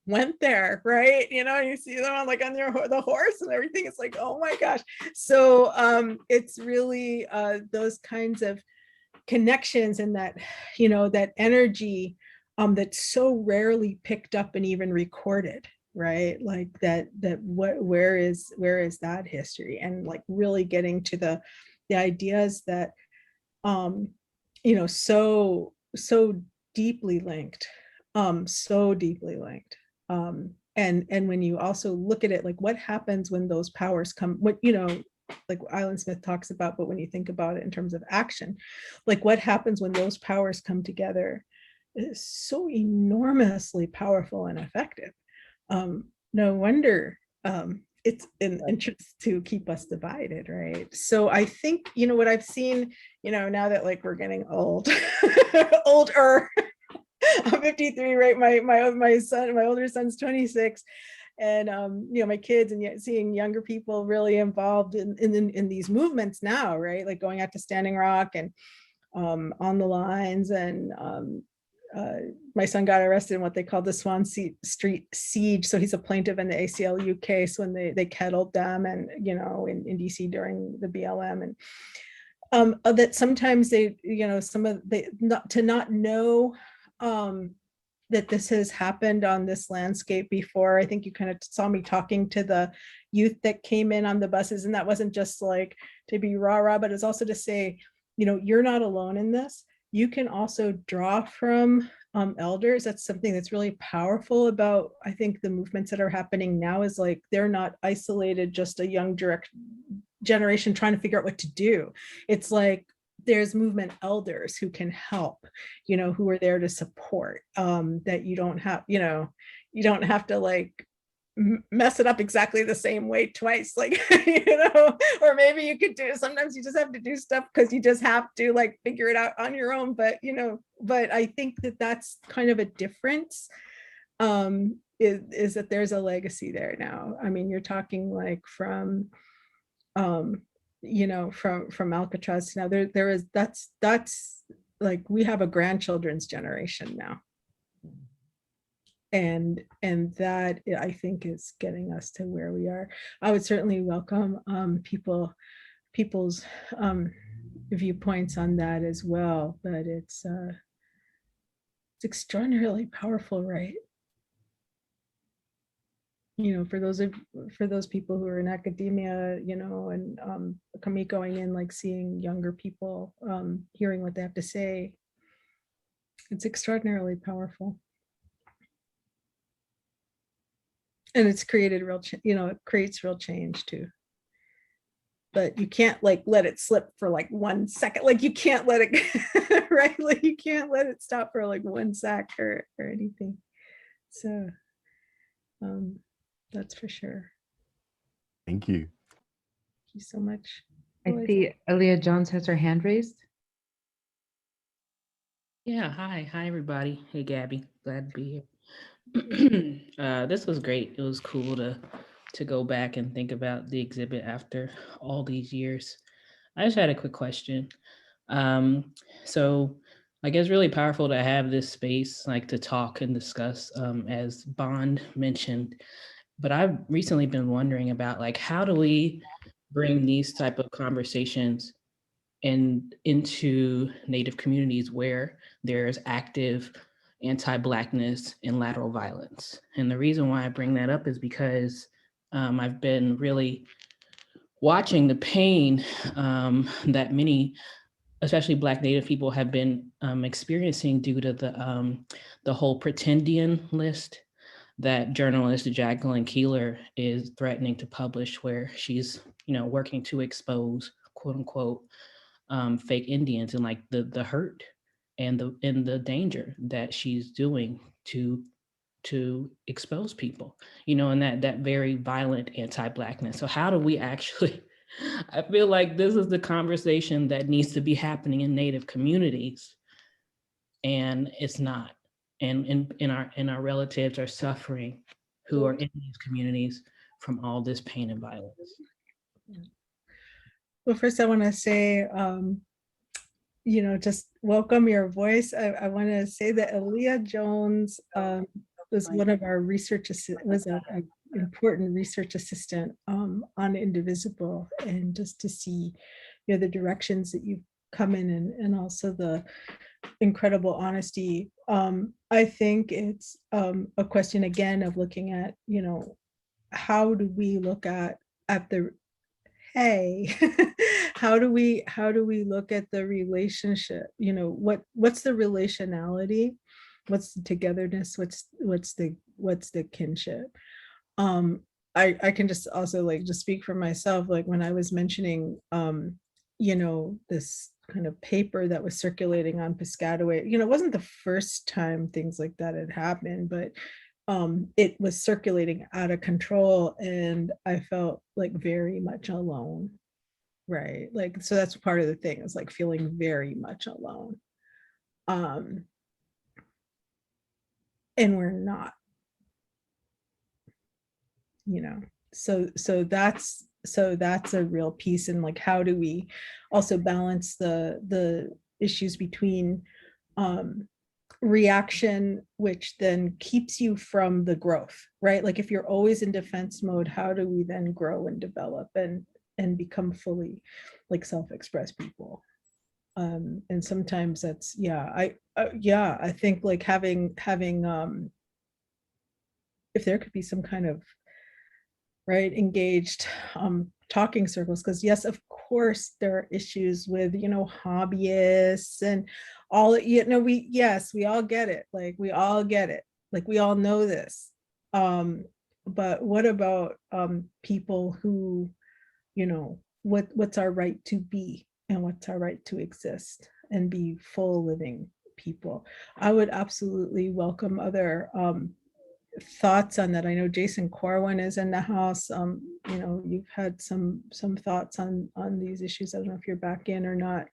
went there, right, you see them on the horse and everything. It's like, oh my gosh. So it's really those kinds of connections, and that that energy that's so rarely picked up and even recorded, right? Like where is that history? And like really getting to the ideas that, so deeply linked, and when you also look at it, like what happens when those powers come, like Island Smith talks about, but when you think about it in terms of action, like what happens when those powers come together is so enormously powerful and effective. No wonder it's an interest to keep us divided, right? So I think, what I've seen, now that like we're getting old, older, I'm 53, right? My older son's 26. And my kids, and yet seeing younger people really involved in these movements now, right? Like going out to Standing Rock and on the lines, and my son got arrested in what they call the Swan Street siege. So he's a plaintiff in the ACLU case when they kettled them, and in DC during the BLM, and that sometimes they, not know that this has happened on this landscape before. I think you kind of saw me talking to the youth that came in on the buses, and that wasn't just like to be rah-rah, but it's also to say, you're not alone in this. You can also draw from elders. That's something that's really powerful about, I think, the movements that are happening now, is like they're not isolated, just a young generation trying to figure out what to do. It's like there's movement elders who can help, who are there to support, that you don't have to like mess it up exactly the same way twice, like, or maybe you could do, sometimes you just have to do stuff because you just have to like figure it out on your own. But, but I think that that's kind of a difference, is that there's a legacy there now. I mean, you're talking like from Alcatraz to now, there is, that's like, we have a grandchildren's generation now, and that I think is getting us to where we are. I would certainly welcome people's viewpoints on that as well, but it's extraordinarily powerful, right? For those people who are in academia, and me going in, like seeing younger people, hearing what they have to say, it's extraordinarily powerful. And it's created it creates real change too. But you can't like let it slip for like 1 second. Like you can't let it, right? Like you can't let it stop for like 1 sec or anything. So that's for sure. Thank you. Thank you so much. I see Aaliyah Jones has her hand raised. Yeah, hi everybody. Hey Gabby, glad to be here. This was great. It was cool to go back and think about the exhibit after all these years. I just had a quick question. So I guess really powerful to have this space, like to talk and discuss, as Bond mentioned. But I've recently been wondering about like, how do we bring these type of conversations into Native communities where there's active anti-Blackness and lateral violence? And the reason why I bring that up is because I've been really watching the pain that many, especially Black Native people, have been experiencing due to the whole pretendian list that journalist Jacqueline Keeler is threatening to publish, where she's working to expose, quote unquote, fake Indians, and like the hurt and the danger that she's doing to expose people, and that very violent anti-Blackness. So how do we actually, I feel like this is the conversation that needs to be happening in Native communities, and it's not. And our relatives are suffering who are in these communities from all this pain and violence. Well, first I want to say, just welcome your voice. I want to say that Aaliyah Jones was one of our was an important research assistant on Indivisible, and just to see the directions that you've come in, and also the incredible honesty. I think it's a question again of looking at, you know, how do we look at the, hey, how do we look at the relationship? You know, what's the relationality? What's the togetherness? What's the kinship? I can just also like just speak for myself, like when I was mentioning you know, this kind of paper that was circulating on Piscataway, you know, it wasn't the first time things like that had happened, but it was circulating out of control, and I felt like very much alone, right? Like, so that's part of the thing, is like feeling very much alone. And we're not, you know, so that's a real piece. And like, how do we also balance the issues between reaction, which then keeps you from the growth, right? Like if you're always in defense mode, how do we then grow and develop and become fully like self-express people? And sometimes that's, I think like having if there could be some kind of right engaged talking circles, because yes, of course there are issues with, you know, hobbyists and all, you know, we all get it, like we all get it, like we all know this, but what about people who, you know, what's our right to be and what's our right to exist and be full living people? I would absolutely welcome other thoughts on that. I know Jason Corwin is in the house. You know, you've had some thoughts on these issues. I don't know if you're back in or not,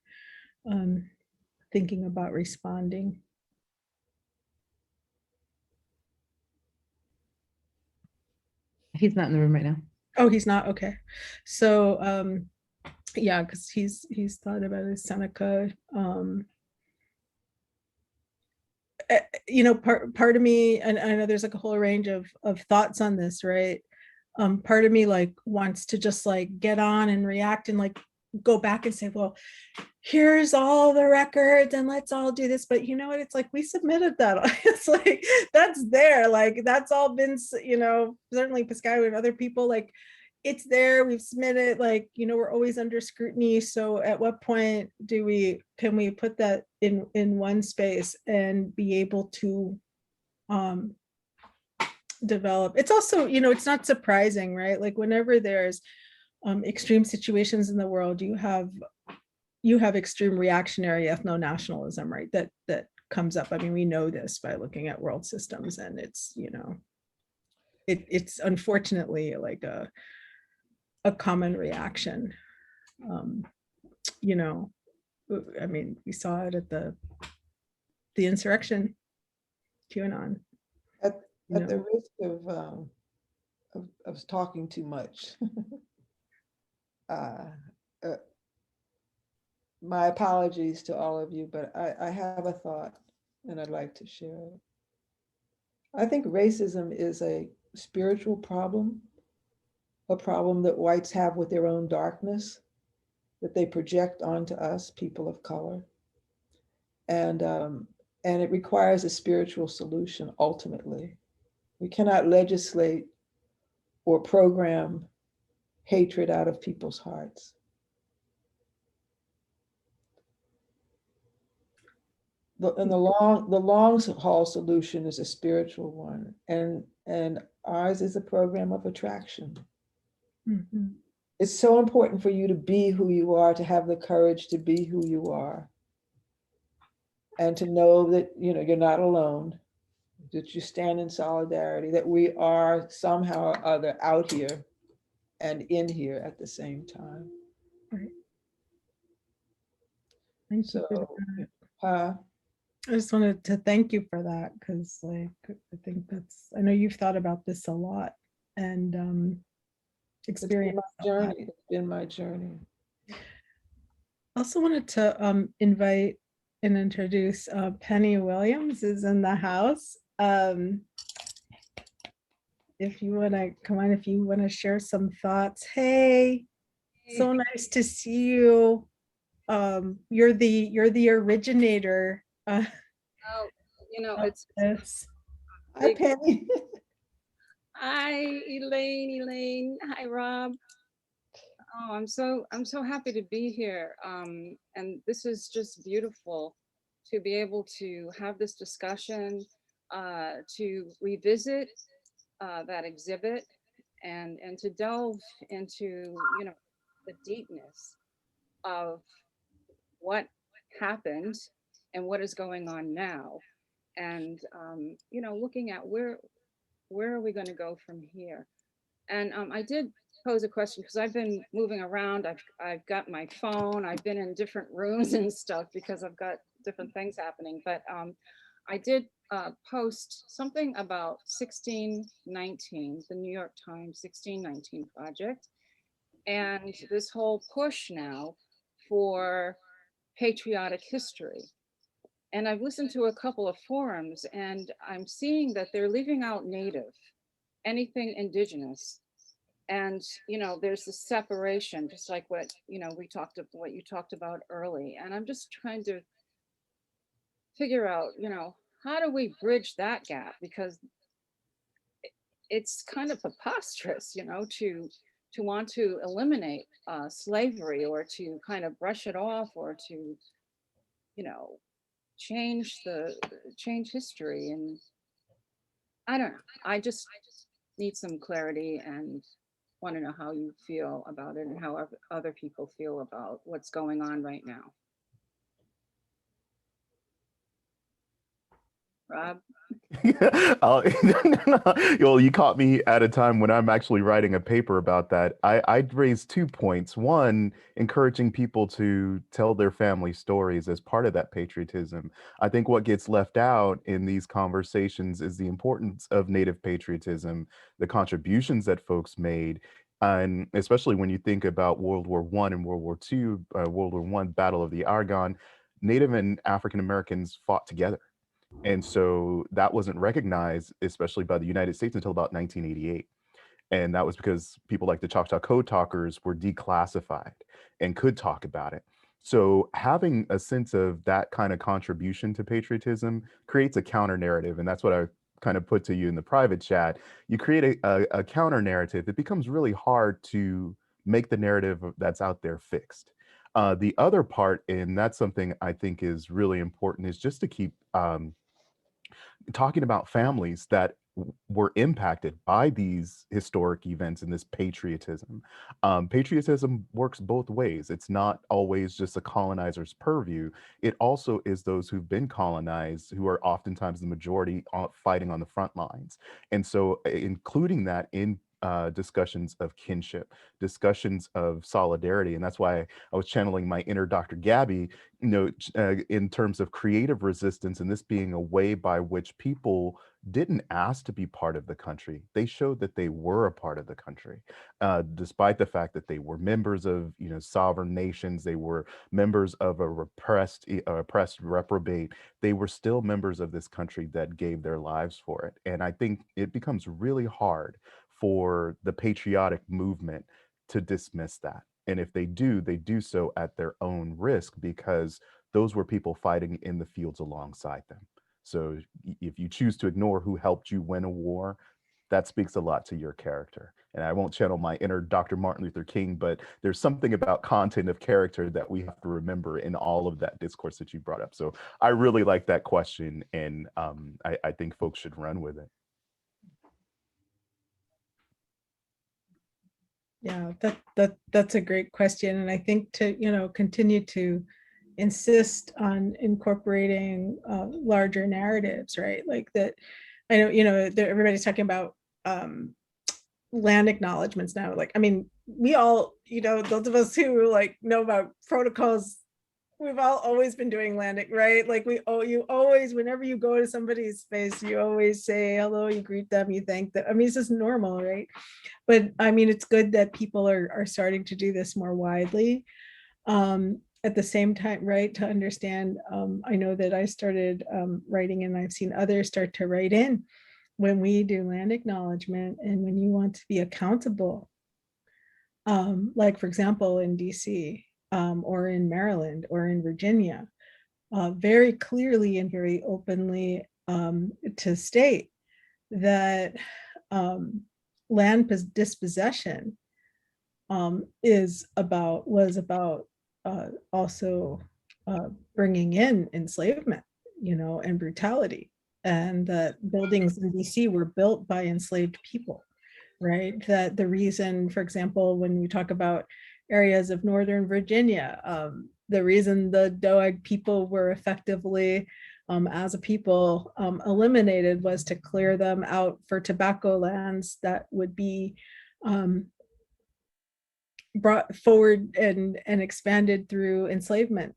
thinking about responding. He's not in the room right now. Oh, he's not? Okay. So yeah, because he's thought about his Seneca. You know, part of me, and I know there's like a whole range of thoughts on this, right? Part of me like wants to just like get on and react and like go back and say, well, here's all the records and let's all do this. But you know what? It's like, we submitted that. It's like, that's there. Like, that's all been, you know, certainly Piscataway and other people, like, it's there, we've submitted, like, you know, we're always under scrutiny. So at what point can we put that in one space and be able to develop? It's also, you know, it's not surprising, right? Like whenever there's extreme situations in the world, you have extreme reactionary ethno-nationalism, right? That comes up. I mean, we know this by looking at world systems, and it's, you know, it's unfortunately like a common reaction. You know, I mean, we saw it at the insurrection, QAnon. At the risk of talking too much, my apologies to all of you, but I have a thought and I'd like to share it. I think racism is a spiritual problem, a problem that whites have with their own darkness that they project onto us, people of color. And it requires a spiritual solution ultimately. We cannot legislate or program hatred out of people's hearts. And the long haul solution is a spiritual one, and ours is a program of attraction. Mm-hmm. It's so important for you to be who you are, to have the courage to be who you are, and to know that, you know, you're not alone, that you stand in solidarity, that we are somehow or other out here and in here at the same time. Right. Thank you for that. I just wanted to thank you for that, because like, I think I know you've thought about this a lot and experienced it's been my journey. I also wanted to invite and introduce Penny Williams is in the house. If you want to come on, if you want to share some thoughts. Hey, so nice to see you. You're the originator Uh, Oh, you know, yes. Hi, Penny. Hi, Elaine. Hi, Rob. Oh, I'm so happy to be here. And this is just beautiful to be able to have this discussion, to revisit that exhibit, and to delve into, you know, the deepness of what happened and what is going on now, and you know, looking at where are we going to go from here. And I did pose a question because I've been moving around. I've got my phone. I've been in different rooms and stuff because I've got different things happening. But I did post something about 1619, the New York Times 1619 project, and this whole push now for patriotic history. And I've listened to a couple of forums, and I'm seeing that they're leaving out Native, anything Indigenous. And, you know, there's this separation, just like what, you know, what you talked about early. And I'm just trying to figure out, you know, how do we bridge that gap? Because it's kind of preposterous, you know, to want to eliminate slavery, or to kind of brush it off, or to, you know, change history. And I don't know, I just need some clarity, and want to know how you feel about it and how other people feel about what's going on right now. Rob? Well, you caught me at a time when I'm actually writing a paper about that. I'd raise 2 points. One, encouraging people to tell their family stories as part of that patriotism. I think what gets left out in these conversations is the importance of Native patriotism, the contributions that folks made, and especially when you think about World War I and World War II, World War I, Battle of the Argonne, Native and African Americans fought together. And so that wasn't recognized, especially by the United States, until about 1988. And that was because people like the Choctaw Code Talkers were declassified and could talk about it. So having a sense of that kind of contribution to patriotism creates a counter narrative. And that's what I kind of put to you in the private chat. You create a counter narrative. It becomes really hard to make the narrative that's out there fixed. The other part, and that's something I think is really important, is just to keep talking about families that were impacted by these historic events and this patriotism. Patriotism works both ways. It's not always just a colonizer's purview. It also is those who've been colonized, who are oftentimes the majority fighting on the front lines. And so including that in discussions of kinship, discussions of solidarity. And that's why I was channeling my inner Dr. Gabby, you know, in terms of creative resistance, and this being a way by which people didn't ask to be part of the country. They showed that they were a part of the country, despite the fact that they were members of, you know, sovereign nations. They were members of a oppressed reprobate. They were still members of this country that gave their lives for it. And I think it becomes really hard for the patriotic movement to dismiss that. And if they do so at their own risk, because those were people fighting in the fields alongside them. So if you choose to ignore who helped you win a war, that speaks a lot to your character. And I won't channel my inner Dr. Martin Luther King, but there's something about content of character that we have to remember in all of that discourse that you brought up. So I really like that question, and I think folks should run with it. Yeah, that's a great question. And I think to, you know, continue to insist on incorporating larger narratives, right? Like that, I know, you know, everybody's talking about land acknowledgements now. Like, I mean, we all, you know, those of us who like know about protocols, we've all always been doing land, right? Like you always, whenever you go to somebody's space, you always say hello, you greet them, you thank them. I mean, it's just normal, right? But I mean, it's good that people are starting to do this more widely. At the same time, right, to understand, I know that I started writing, and I've seen others start to write in when we do land acknowledgement, and when you want to be accountable, like for example, in DC, or in Maryland, or in Virginia, very clearly and very openly to state that land dispossession was about also bringing in enslavement, and brutality, and that buildings in DC were built by enslaved people, right? That the reason, for example, when we talk about areas of Northern Virginia, the reason the Tayac people were effectively, as a people, eliminated was to clear them out for tobacco lands that would be brought forward and expanded through enslavement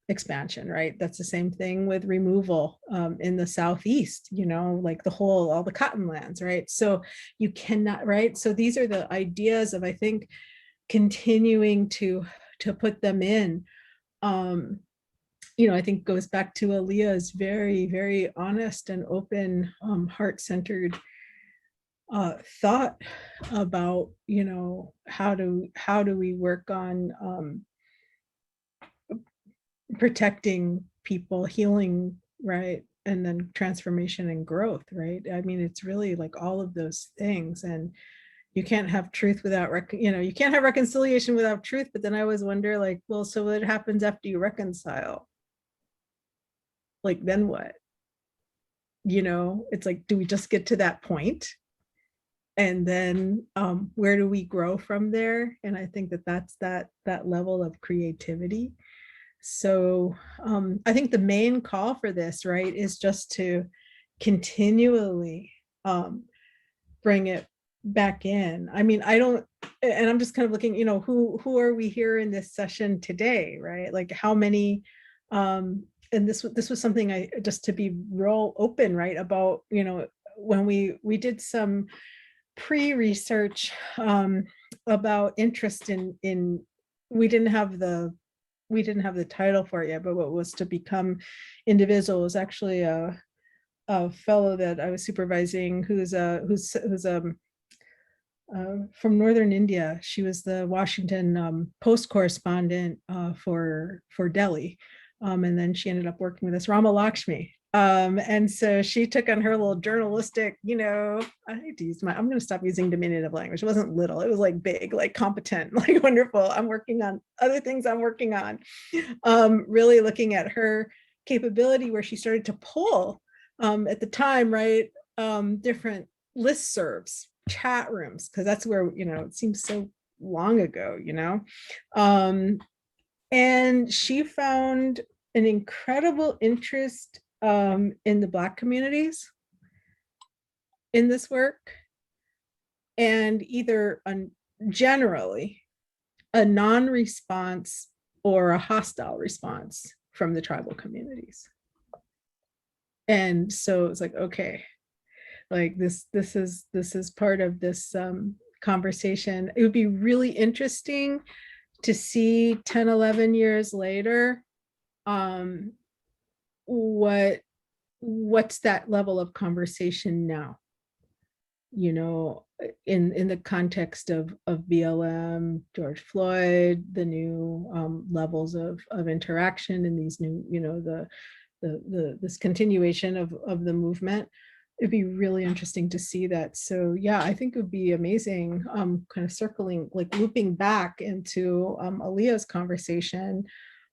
expansion, right? That's the same thing with removal in the Southeast, like all the cotton lands, right? So you cannot, right? So these are the ideas of, I think, continuing to put them in. I think goes back to Aaliyah's very, very honest and open, heart-centered thought about, how do we work on protecting people, healing, right? And then transformation and growth, right? I mean, it's really like all of those things. And you can't have truth without, you can't have reconciliation without truth. But then I always wonder, like, well, so what happens after you reconcile? Like, then what? It's like, do we just get to that point? And then where do we grow from there? And I think that's that level of creativity. So I think the main call for this, right, is just to continually bring it back in. I mean, and I'm just kind of looking, who are we here in this session today, right? Like how many, and this was something just to be real open, right, about, when we did some pre-research about interest in we didn't have the title for it yet, but what was to become Indivisible was actually a fellow that I was supervising who's from Northern India. She was the Washington Post correspondent for Delhi, and then she ended up working with us, Rama Lakshmi. And so she took on her little journalistic, I hate to use I'm going to stop using diminutive language. It wasn't little, it was like big, like competent, like wonderful. I'm working on other things really looking at her capability, where she started to pull at the time, right, different listservs, chat rooms, because that's where, it seems so long ago, and she found an incredible interest in the Black communities in this work, and either generally a non-response or a hostile response from the tribal communities. And so it's like, okay, like this is part of this conversation. It would be really interesting to see 10, 11 years later, what's that level of conversation now, in the context of BLM, George Floyd, the new levels of interaction in these new, this continuation of the movement. It'd be really interesting to see that. So yeah, I think it would be amazing, kind of circling, like looping back into Aaliyah's conversation,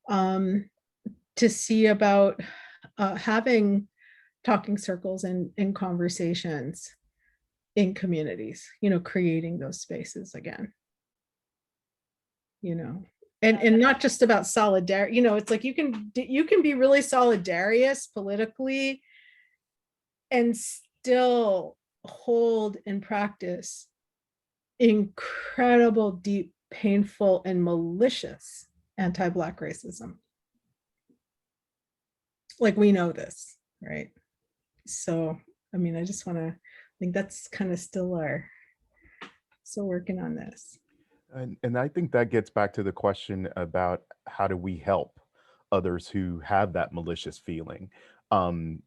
to see about having talking circles and conversations in communities, creating those spaces again, and not just about solidarity. It's like you can be really solidarious politically and still hold and practice incredible, deep, painful, and malicious anti-Black racism. Like, we know this, right? So, I mean, I think that's kind of still working on this. And I think that gets back to the question about how do we help others who have that malicious feeling.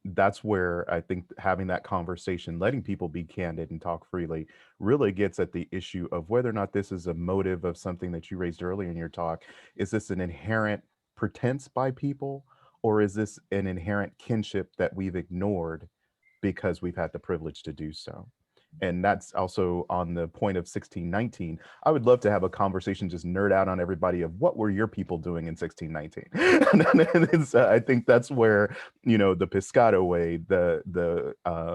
That's where I think having that conversation, letting people be candid and talk freely, really gets at the issue of whether or not this is a motive of something that you raised earlier in your talk. Is this an inherent pretense by people, Or is this an inherent kinship that we've ignored because we've had the privilege to do so? And that's also on the point of 1619. I would love to have a conversation, just nerd out on everybody of what were your people doing in 1619. And I think that's where, you know, the Piscataway, the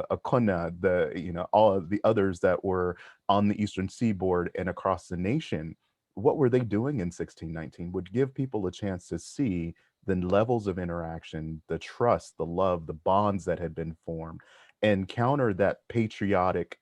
Acona, the, you know, all of the others that were on the Eastern Seaboard and across the nation, what were they doing in 1619 would give people a chance to see the levels of interaction, the trust, the love, the bonds that had been formed, and counter that patriotic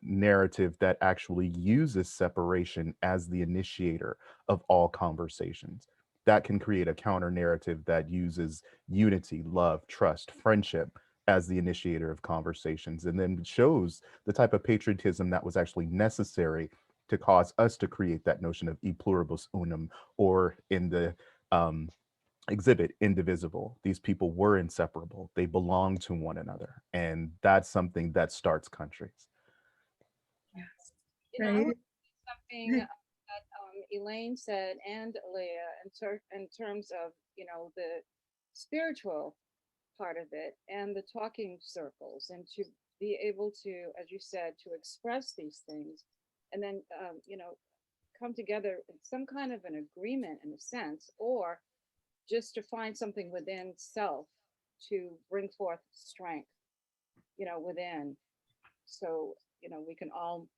narrative that actually uses separation as the initiator of all conversations. That can create a counter narrative that uses unity, love, trust, friendship as the initiator of conversations, and then shows the type of patriotism that was actually necessary to cause us to create that notion of e pluribus unum, or in the exhibit Indivisible, these people were inseparable. They belong to one another. And that's something that starts countries. You know, I would say something that Elaine said and Leah in terms of, you know, the spiritual part of it and the talking circles, and to be able to, as you said, to express these things, and then, you know, come together in some kind of an agreement in a sense, or just to find something within self to bring forth strength, you know, within. So, you know, we can all,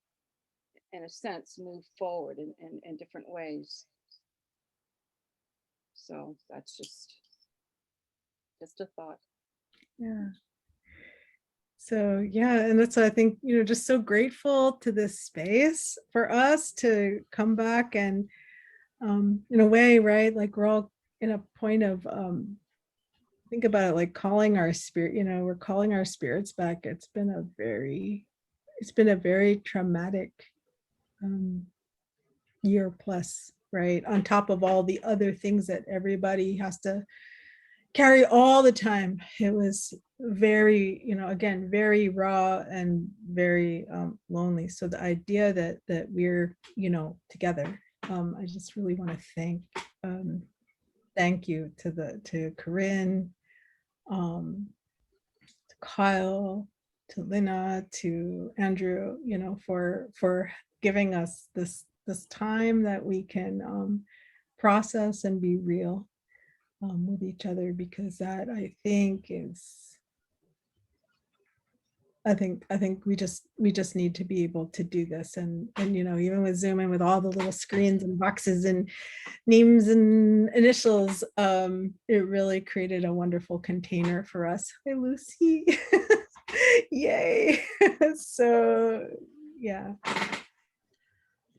in a sense, move forward in different ways. So that's just a thought. Yeah. So yeah, and that's why I think, you know, just so grateful to this space for us to come back and in a way, right, like we're all in a point of think about it like calling our spirit, you know, we're calling our spirits back. It's been a very traumatic year plus, right, on top of all the other things that everybody has to carry all the time. It was very, you know, again, very raw and very lonely. So the idea that we're, you know, together, I just really want to thank you to Corinne, to Kyle, to Lina, to Andrew, you know, for giving us this time that we can process and be real with each other, because that I think we just need to be able to do this, and you know, even with Zoom and with all the little screens and boxes and names and initials, it really created a wonderful container for us. Hi Lucy. Yay. So yeah.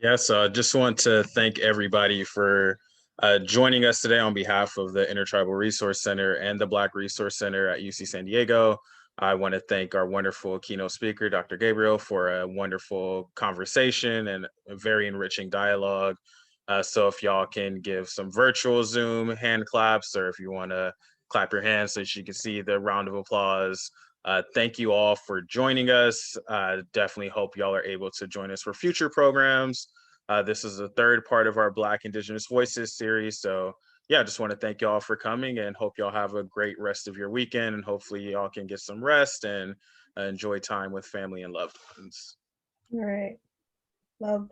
Yes, just want to thank everybody for joining us today on behalf of the Intertribal Resource Center and the Black Resource Center at UC San Diego. I want to thank our wonderful keynote speaker, Dr. Gabrielle, for a wonderful conversation and a very enriching dialogue. So if y'all can give some virtual Zoom hand claps, or if you want to clap your hands so you can see the round of applause. Thank you all for joining us. Definitely hope y'all are able to join us for future programs. This is the third part of our Black Indigenous Voices series. So yeah, just want to thank y'all for coming, and hope y'all have a great rest of your weekend, and hopefully y'all can get some rest and enjoy time with family and loved ones. All right. Love.